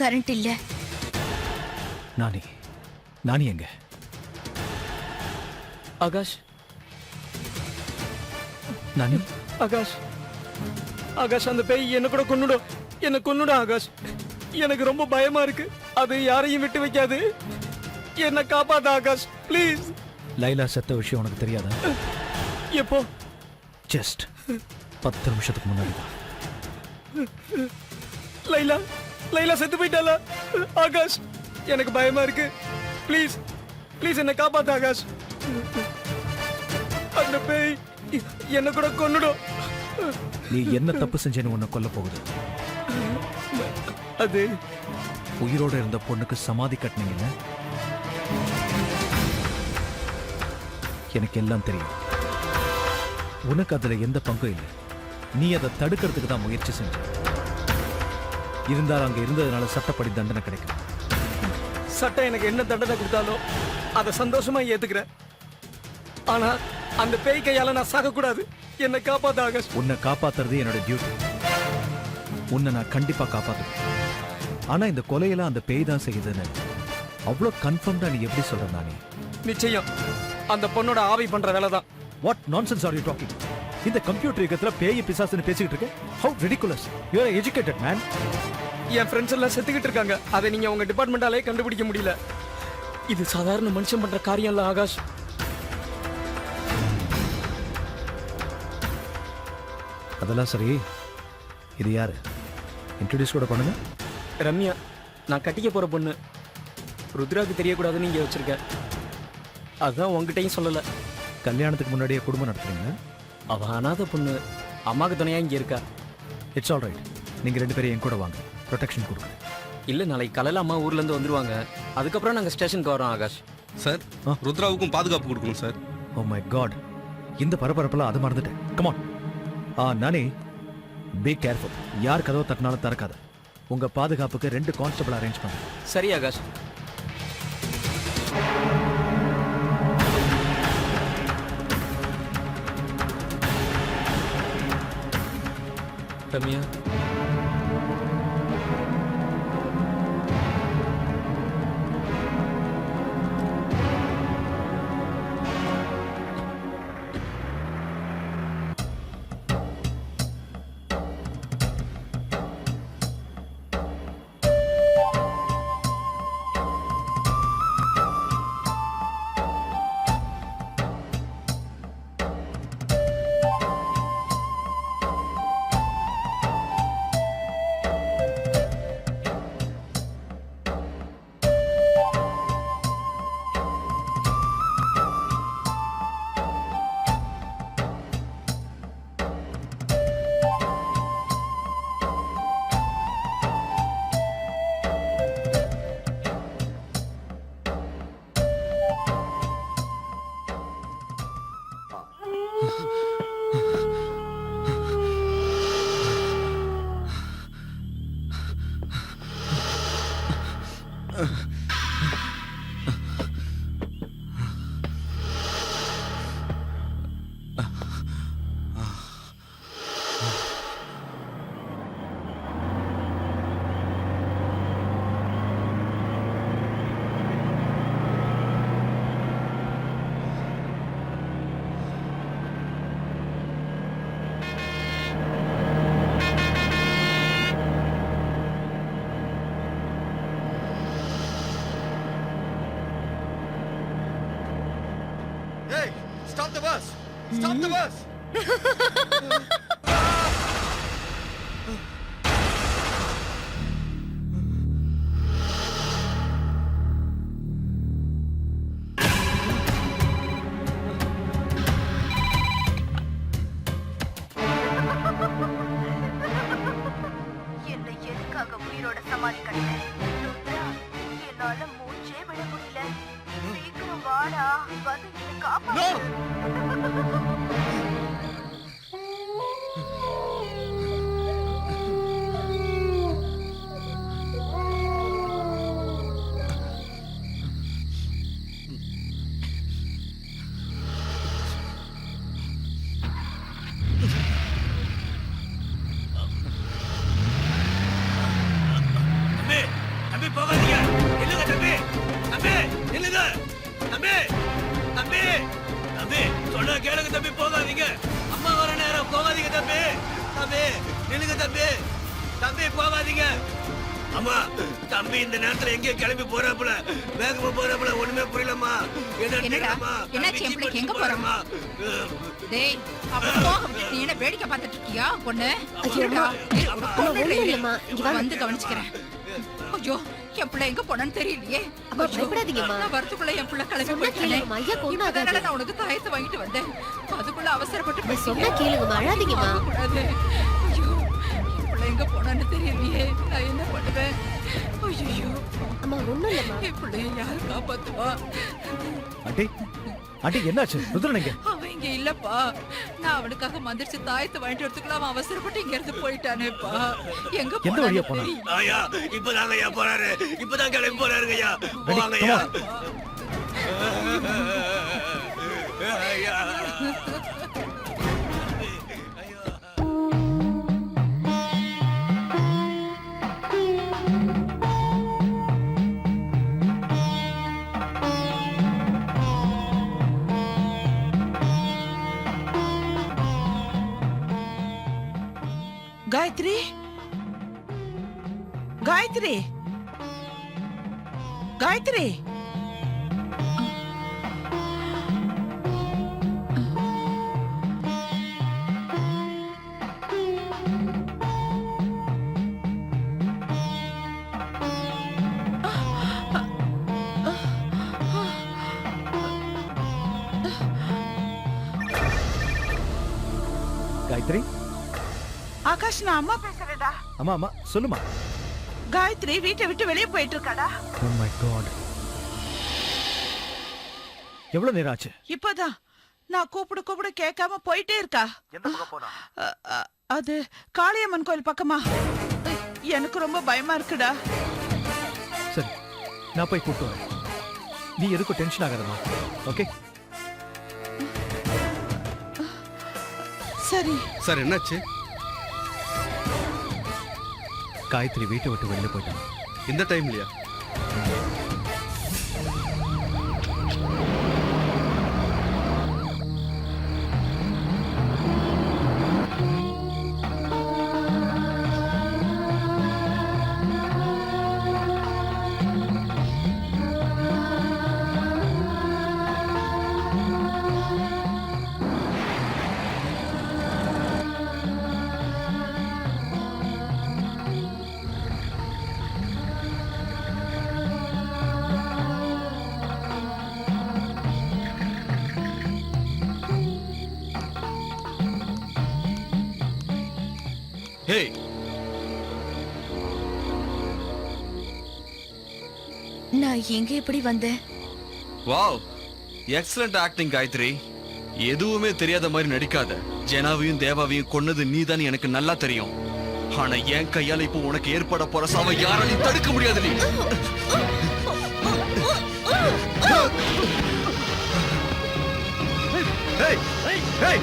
Current இல்ல. நானி எங்க? ஆகாஷ், நானி, ஆகாஷ், ஆகாஷ், அந்த பேய் என்ன கூட கொன்னுடும். என்ன கொன்னுடும் ஆகாஷ். எனக்கு ரொம்ப பயமா இருக்கு. அது யாரையும் விட்டு வைக்காது. என்ன காப்பாத்த ஆகாஷ், ப்ளீஸ். லைலா செத்த விஷயம் உனக்கு தெரியாதா? எப்போ? ஜஸ்ட் 10 நிமிஷத்துக்கு முன்னாடி தான். லைலா, லைலா செத்து போயிட்டாளா? ஆகாஷ், எனக்கு பயமா இருக்கு. ப்ளீஸ், ப்ளீஸ் என்ன காப்பாத்த ஆகாஷ். அந்த பேய் என்ன கூட கொன்னுடும். நீ என்ன தப்பு செஞ்சேன்னு உன்னை கொல்ல போகுது. அது உயிரோட இருந்த பொண்ணுக்கு சமாதி கட்டினீங்கல்ல? எனக்கு எல்லாம் தெரியும். உனக்கு அதுல எந்த பங்கும் இல்லை. நீ அதை தடுக்கிறதுக்கு தான் முயற்சி செஞ்ச. இருந்தாலும் அங்க இருந்ததுனால சட்டப்படி தண்டனை கிடைக்கும். சட்டம் எனக்கு என்ன தண்டனை கொடுத்தாலும் அதை சந்தோஷமா ஏத்துக்கிறேன். ஆனா அந்த பேய் கையால நான் சாகக்கூடாது. என்னை காப்பாத்த ஆகாஷ். உன்னை காப்பாத்துறது என்னோட டியூட்டி. உன்னை நான் கண்டிப்பா காப்பாத்துவேன். ஆனா இந்த கொலையெல்லாம் அந்த பேய் தான் செய்யுதுன்னு அவ்வளவு கன்ஃபார்ம்டா நீ எப்படி சொல்ற? நானே நிச்சயம் அந்த பொண்ணோட ஆவி பண்ற வேலை தான். What nonsense are you talking? இந்த கம்ப்யூட்டர் யுகத்துல பேய் பிசாசுன்னு பேசிக்கிட்டு இருக்க? How ridiculous. You are educated man. என் ஃப்ரெண்ட்ஸ் எல்லாம் செத்துக்கிட்டு இருக்காங்க. அதை நீங்க உங்க டிபார்ட்மெண்டாலே கண்டுபிடிக்க முடியல. இது சாதாரண மனுஷன் பண்ற காரியம் இல்ல ஆகாஷ். அதெல்லாம் சரி, இது யாரு? இன்ட்ரோடியூஸ் கூட பண்ணுங்க. ரம்யா, நான் கட்டிக்க போற பொண்ணு. ருத்ராக்கு தெரியக்கூடாதுன்னு இங்க வச்சிருக்க. அதான் உங்ககிட்டயும் சொல்லல. கல்யாணத்துக்கு முன்னாடியே குடும்பம் நடத்துறீங்க? அவ அனாதை பொண்ணு. அம்மாக்கு துணையா இங்க இருக்கா. It's all right. நீங்க 2 பேரும் என் கூட வாங்க. ப்ரொடெக்ஷன் கொடுக்குறேன். இல்ல, நாளைக்கு காலையில அம்மா ஊர்ல இருந்து வந்துருவாங்க. அதுக்கப்புறம் நாங்க ஸ்டேஷனுக்கு வரோம் ஆகாஷ். சார், ருத்ராவுக்கும் பாதுகாப்பு கொடுக்கணும் சார். ஓ மை காட், இந்த பரபரப்புல அது மறந்துட்டேன். Come on. நானே, பி கேர்ஃபுல். யார் கதவை தட்டினாலும் திறக்காத. உங்க பாதுகாப்புக்கு 2 கான்ஸ்டபிள் அரேஞ்ச் பண்ணுங்க. சரி Akash. Ramya, Stop the bus! Stop the bus! என்னை எதுக்காக உயிரோட சமாதி கட்டினேன்? என்னால மூச்சே விட முடியல. சீக்கிரம் வாடா, வந்து என்னை காப்பாத்து. தம்பி தம்பி நில்லுங்க தம்பி தம்பி போகாதீங்க அம்மா தம்பி இந்த நேரத்துல எங்க கிளம்பி போறாப்புல வேகமா போறாப்புல ஒண்ணுமே புரியலம்மா என்னடா என்னாச்சு என் பிள்ளைக்கு எங்க போறமா டேய் அவ போக விட்டு நீ என்ன வேடிக்கை பார்த்துட்டு இருக்கியா பொண்ணு ஐயோ, இல்லம்மா, இங்க வாங்க. வந்து கவனிச்சுக்கிறேன் ஐயோ என் பிள்ளை எங்க போனான்னு தெரியலையே அம்மா, பயப்படாதீங்கம்மா. நான் வரதுக்குள்ள என் பிள்ளை கிளம்பி சொன்னா போயிட்டானே கேளுங்கம்மா, ஐயா கொண்டு இப்பதானே வராது. நான் உனக்கு தாயத்தை வாங்கிட்டு வந்தேன் அதுக்குள்ள அவசரப்பட்டு நான் சொன்னா கேளுங்கம்மா, அழாதீங்கம்மா. கூடாது ஐயோ என் பிள்ளை எங்க போனான்னு தெரியலையே நான் என்ன பண்ணுவேன் ஐயோ அம்மா ஒண்ணும் இல்லம்மா. என் பிள்ளைய யாரு காப்பாத்துவா ஆண்டி ஆண்டி என்னாச்சு ருத்ரன் அவன் இங்க இல்லப்பா நான் அவனுக்காக மந்திரிச்சு தாயத்தை வாங்கிட்டு வரதுக்குள்ள அவன் அவசரப்பட்டு இங்க இருந்து போயிட்டானேப்பா எங்க எந்த வழியா போனா? தெரியல. ஐயா இப்பதாங்க ஐயா போறாரு இப்பதான் கிளம்பி போறாருங்க ஐயா போவாங்க ஐயா ஐயா காயத்ரி காயத்ரி காயத்ரி காயத்ரி ஆகாஷ் நான் அம்மா பேசுறேன்டா அம்மா அம்மா சொல்லுமா காயத்ரி வீட்டை விட்டு வெளியே போயிட்டு இருக்காடா ஓ மை காட் எவ்வளவு நேரம் ஆச்சு இப்பதான் நான் கூப்பிட கேட்காம போயிட்டே இருக்கா அது காளியம்மன் கோயில் பக்கமா எனக்கு ரொம்ப பயமா இருக்குடா சரி நான் போய் கூப்பிட்டு வரேன் நீ எதுக்கும் டென்ஷன் ஆகாதம்மா ஓகே சரி சார் என்னாச்சு காயத்ரி வீட்டை விட்டு வெளியில போயிட்டான் இந்த டைம்லயா ஹேய் நான் எங்க எப்படி வந்தேன்? வாவ் எக்ஸலண்ட் ஆக்டிங் காயத்ரி எதுவுமே தெரியாத மாதிரி நடிக்காத ஜெனாவையும் தேவாவையும் கொன்னது நீதான் எனக்கு நல்லா தெரியும் ஆனா என் கையால இப்போ உனக்கு ஏற்பட போற சாவை யாராலையும் தடுக்க முடியாது நீ Hey! Hey! Hey!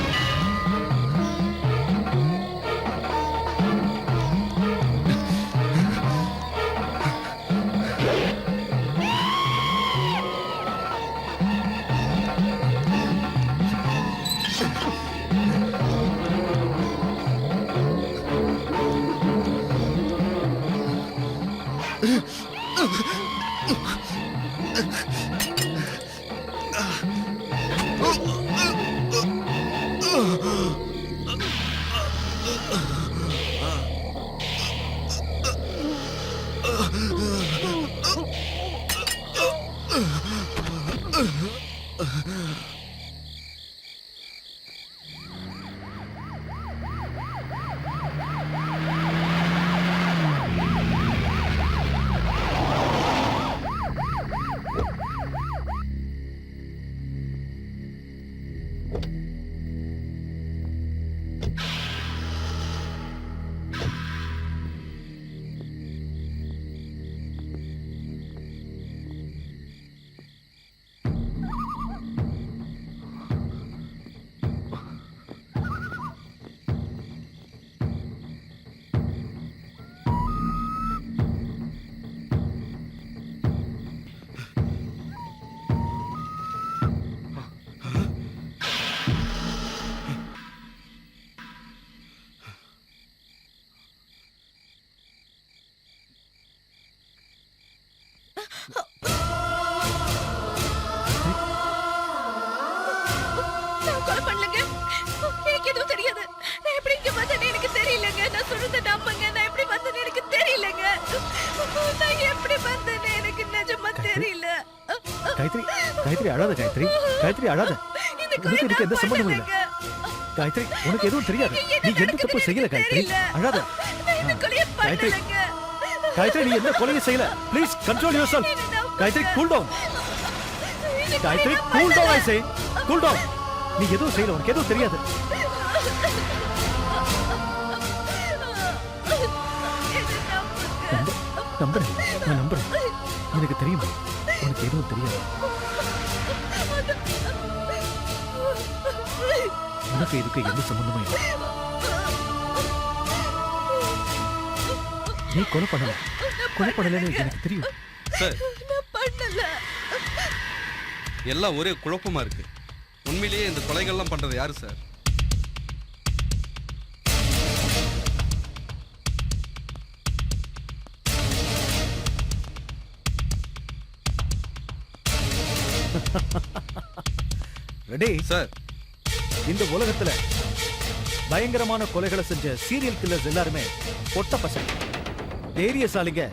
ஏமாந்தேன்னு எனக்கு நிஜமா தெரியல. காயத்ரி காயத்ரி அழாத காயத்ரி காயத்ரி அழாத. இந்த உனக்கு இதுக்கு எந்த சம்பந்தமும் இல்ல. காயத்ரி உனக்கு எதுவும் தெரியாது. நீ எந்த தப்பு செய்யல காயத்ரி. அழாத. இந்த கொலையை காயத்ரி பண்ணலங்க. காயத்ரி நீ எந்த கொலையும் செய்யல. Please control yourself. Gayatri cool down. Gayatri cool down I say. Cool down. நீ எதுவும் செய்யல. உனக்கு எதுவும் தெரியாது. நம்புறேன். நான் நம்புறேன். எனக்கு தெரியும் உனக்கு எதுவும் தெரியாது. உனக்கு இதுக்கு எந்த சம்பந்தமும் இல்லை. நீ கொலை பண்ணல. கொலை பண்ணலன்னு எனக்கு தெரியும். சார் நான் பண்ணல. எல்லாம் ஒரே குழப்பமா இருக்கு. உண்மையிலேயே இந்த கொலைகள்லாம் பண்றது யாரு சார்? ரெடி சார், இந்த உலகத்துல பயங்கரமான கொலைகளை செஞ்ச சீரியல் கில்லர்ஸ் எல்லாருமே பொட்ட பசங்க. தைரியசாலிங்க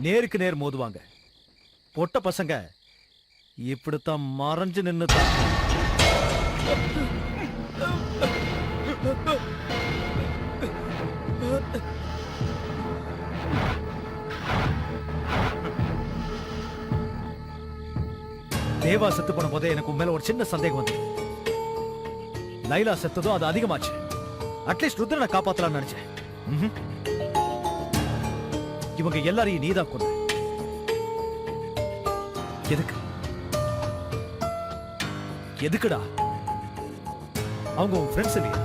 நேருக்கு நேர் மோதுவாங்க. பொட்ட பசங்க இப்படித்தான் மறைஞ்சு நின்னு தான். தேவா செத்து போன போதே எனக்கு உண்மையில ஒரு சின்ன சந்தேகம் வந்து. லைலா செத்ததும் அது அதிகமாச்சு. அட்லீஸ்ட் ருத்ரனை காப்பாத்தலாம்னு நினைச்சேன். இவங்க எல்லாரையும் நீதான் கொண்டு. எதுக்கு எதுக்குடா? அவங்க உன் ஃப்ரெண்ட்ஸ் இல்லையா?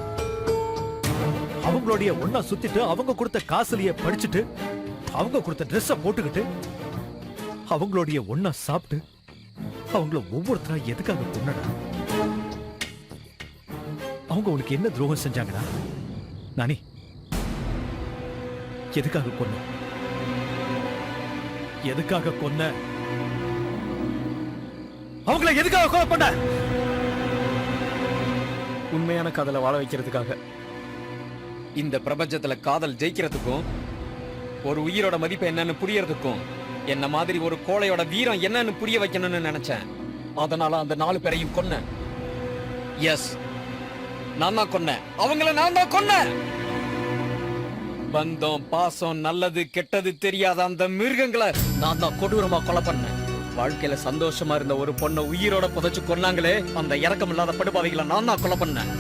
அவங்களுடைய ஒன்னா சுத்திட்டு அவங்க கொடுத்த காசுலயே படிச்சுட்டு அவங்க கொடுத்த ட்ரெஸ்ஸ போட்டுக்கிட்டு அவங்களுடைய ஒன்னா சாப்பிட்டு அவங்கள ஒவ்வொருத்தரா எதுக்காக கொன்னடா? அவங்க உனக்கு என்ன துரோகம் செஞ்சாங்கடா? நானி எதுக்காக கொன்ன? எதுக்காக கொன்ன? அவங்கள எதுக்காக கொலை பண்ண? உண்மையான காதலை வாழ வைக்கிறதுக்காக. இந்த பிரபஞ்சத்துல காதல் ஜெயிக்கிறதுக்கும் ஒரு உயிரோட மதிப்பு என்னன்னு புரியறதுக்கும் என்ன மாதிரி ஒரு கோழையோட வீரம் என்னன்னு புரிய வைக்கணும்னு நினைச்சேன். அதனால அந்த 4 பேரையும் கொன்னேன். எஸ், நான் தான் கொன்னேன். அவங்கள நான் தான் கொன்னேன். பந்தம், பாசம், நல்லது கெட்டது தெரியாத அந்த மிருகங்களை நான் தான் கொடூரமா கொலை பண்ணேன். வாழ்க்கையில சந்தோஷமா இருந்த ஒரு பொண்ணை உயிரோட புதைச்சு கொன்னாங்களே, அந்த இரக்கம் இல்லாத படுபாவிகளை நான் தான் கொலை பண்ணேன்.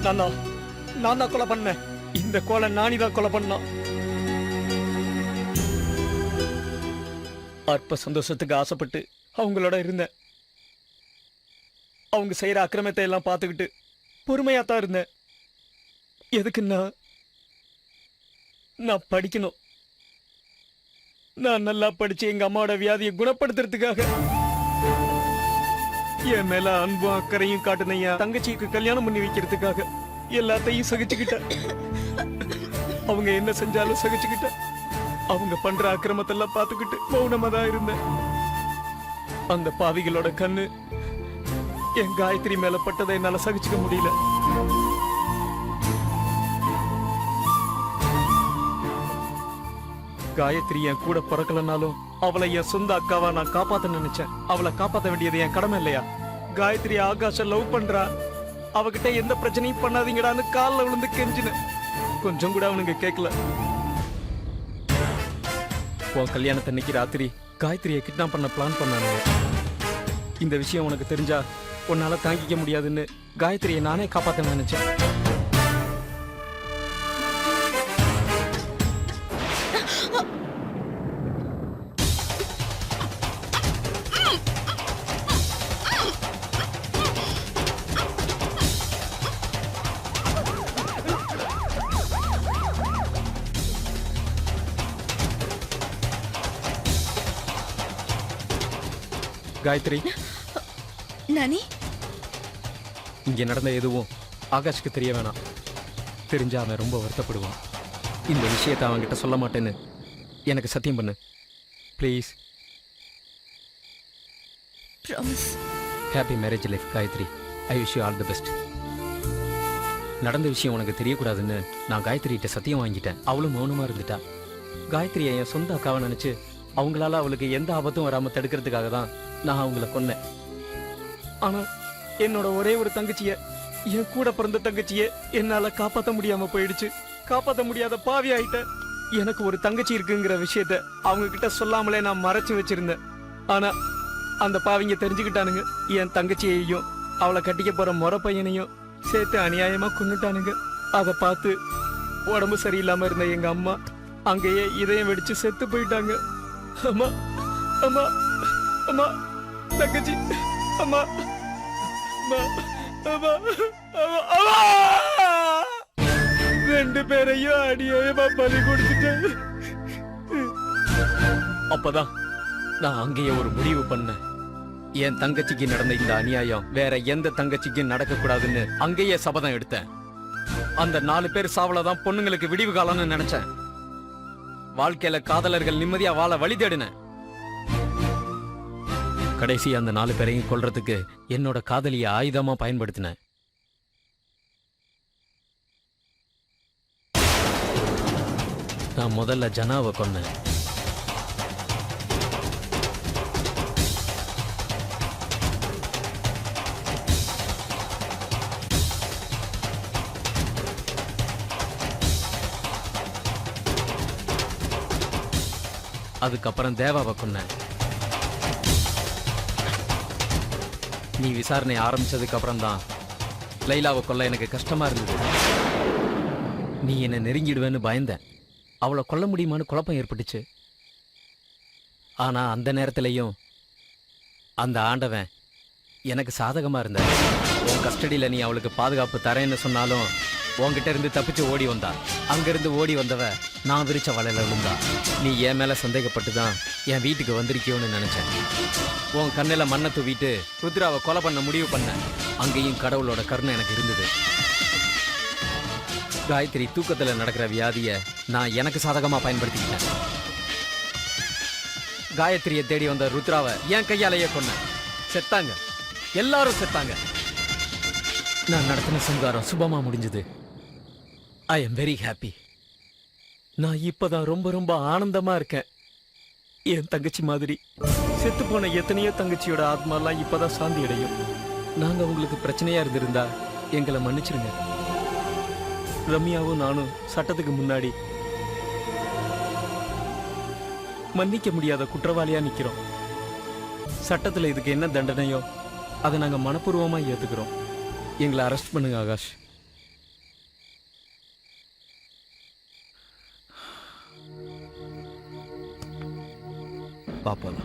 நான் தான் கொலை பண்ணேன். இந்த கொலை நானி தான் கொலை பண்ணான். அற்ப சந்தோஷத்துக்கு ஆசைப்பட்டு அவங்களோட இருந்தேன். அவங்க செய்யற அக்கிரமத்தை எல்லாம் பார்த்துக்கிட்டு பொறுமையாத்தான் இருந்தேன். எதுக்குன்னா நான் படிக்கணும். நான் நல்லா படிச்சு எங்க அம்மாவோட வியாதியை குணப்படுத்துறதுக்காக. என் மேல அன்பும் அக்கறையும் காட்டுன என் தங்கச்சிக்கு கல்யாணம் பண்ணி வைக்கிறதுக்காக எல்லாத்தையும் சகிச்சுக்கிட்டேன். அவங்க என்ன செஞ்சாலும் சகிச்சுக்கிட்டேன். அவங்க பண்ற அக்கிரமத்தெல்லாம் பார்த்துக்கிட்டு மௌனமா தான் இருந்தேன். அந்த பாவிகளோட கண்ணு என் காயத்ரி மேல பட்டதை என்னால சகிச்சுக்க முடியல. காயத்ரி என் கூட பிறக்கலனாலும் அவளை என் சொந்த அக்காவா நான் காப்பாத்த நினைச்சேன். அவளை காப்பாத்த வேண்டியது என் கடமை இல்லையா? காயத்ரி ஆகாஷ லவ் பண்றா, அவகிட்ட எந்த பிரச்சனையும் பண்ணாதீங்கடான்னு காலில் விழுந்து கெஞ்சினேன். கொஞ்சம் கூட அவனுங்க கேட்கல. உன் கல்யாணத்தன்னைக்கு ராத்திரி காயத்ரியை கிட்னாப் பண்ண பிளான் பண்ணானுங்க. இந்த விஷயம் உனக்கு தெரிஞ்சா உன்னால தாங்கிக்க முடியாதுன்னு காயத்ரியை நானே காப்பாத்த நினைச்சேன். காயத்ரி, நானி, இங்க நடந்த எதுவும் ஆகாஷ்க்கு தெரிய வேணாம். தெரிஞ்சா அவன் ரொம்ப வருத்தப்படுவான். இந்த விஷயத்தை அவன்கிட்ட சொல்ல மாட்டேன்னு எனக்கு சத்தியம் பண்ணு please. Promise. Happy marriage life Gayatri. I wish you all the best. நடந்த விஷயம் உனக்கு தெரியக்கூடாதுன்னு நான் காயத்ரிகிட்ட சத்தியம் வாங்கிட்டேன். அவளும் மௌனமா இருந்துட்டா. காயத்ரியை என் சொந்த அக்காவை நினைச்சு அவங்களால அவளுக்கு எந்த ஆபத்தும் வராம தடுக்கிறதுக்காக தான் நான் அவங்கள கொன்னேன். ஆனா என்னோட ஒரே ஒரு தங்கச்சிய, என் கூட பிறந்த தங்கச்சிய என்னால காப்பாத்த முடியாம போயிடுச்சு. காப்பாத்த முடியாத பாவி ஆயிட்டேன். எனக்கு ஒரு தங்கச்சி இருக்குங்கிற விஷயத்த அவங்க கிட்ட சொல்லாமலே நான் மறைச்சு வச்சிருந்தேன். ஆனா அந்த பாவிங்க தெரிஞ்சுக்கிட்டானுங்க. என் தங்கச்சியையும் அவளை கட்டிக்க போற முறை பையனையும் சேர்த்து அநியாயமா கொன்னுட்டானுங்க. அதை பார்த்து உடம்பு சரியில்லாம இருந்த எங்க அம்மா அங்கேயே இதயம் வெடிச்சு செத்து போயிட்டாங்க. அம்மா அம்மா அம்மா தங்கச்சி அம்மா அம்மா அம்மா அம்மா, அம்மா! ரெண்டு பேரையும் அநியாயமா பலி கொடுத்துட்டேன். அப்பதான் நான் அங்கேயே ஒரு முடிவு பண்ணேன். என் தங்கச்சிக்கு நடந்த இந்த அநியாயம் வேற எந்த தங்கச்சிக்கும் நடக்க கூடாதுன்னு அங்கேயே சபதம் எடுத்தேன். அந்த 4 பேர் சாவலதான் பொண்ணுங்களுக்கு விடிவு காலம்னு நினைச்சேன். வாழ்க்கையில காதலர்கள் நிம்மதியா வாழ வழி தேடினேன். கடைசி அந்த 4 பேரையும் கொல்றதுக்கு என்னோட காதலிய ஆயுதமா பயன்படுத்தினேன். நான் முதல்ல ஜனாவை கொன்னேன். அதுக்கப்புறம் தேவாவை கொன்னேன். நீ விசாரணை ஆரம்பிச்சதுக்கு அப்புறம் தான் லைலாவை கொல்ல எனக்கு கஷ்டமா இருந்தது. நீ என்னை நெருங்கிடுவேன்னு பயந்தேன். அவளை கொல்ல முடியுமான்னு குழப்பம் ஏற்பட்டுச்சு. ஆனா அந்த நேரத்திலையும் அந்த ஆண்டவன் எனக்கு சாதகமா இருந்த. உன் கஸ்டடியில நீ அவளுக்கு பாதுகாப்பு தரேன்னு சொன்னாலும் உன்கிட்ட இருந்து தப்பிச்சு ஓடி வந்தா. அங்கிருந்து ஓடி வந்தவ நான் விரிச்ச வலையில விழுந்தா. நீ என் மேல சந்தேகப்பட்டு தான் என் வீட்டுக்கு வந்திருக்கியோன்னு நினைச்சேன். உன் கண்ணில மண்ணை தூவிட்டு ருத்ராவை கொலை பண்ண முடிவு பண்ண. அங்கேயும் கடவுளோட கருணை எனக்கு இருந்தது. காயத்ரி தூக்கத்துல நடக்கிற வியாதிய நான் எனக்கு சாதகமா பயன்படுத்திக்கிட்டேன். காயத்ரியை தேடி வந்த ருத்ராவை என் கையாலேயே கொன்னேன். செத்தாங்க, எல்லாரும் செத்தாங்க. நான் நடத்தின சங்காரம் சுபமா முடிஞ்சது. I am very happy. நான் இப்பதான் ரொம்ப ரொம்ப ஆனந்தமா இருக்கேன். என் தங்கச்சி மாதிரி செத்து போன எத்தனையோ தங்கச்சியோட ஆத்மாலாம் இப்பதான் சாந்தி அடையும். நாங்க உங்களுக்கு பிரச்சனையா இருந்திருந்தா எங்களை மன்னிச்சிருங்க. ரம்யாவும் நானும் சட்டத்துக்கு முன்னாடி மன்னிக்க முடியாத குற்றவாளியா நிக்கிறோம். சட்டத்துல இதுக்கு என்ன தண்டனையோ அதை நாங்க மனப்பூர்வமா ஏத்துக்கிறோம். எங்களை அரெஸ்ட் பண்ணுங்க ஆகாஷ். பாப்போம்.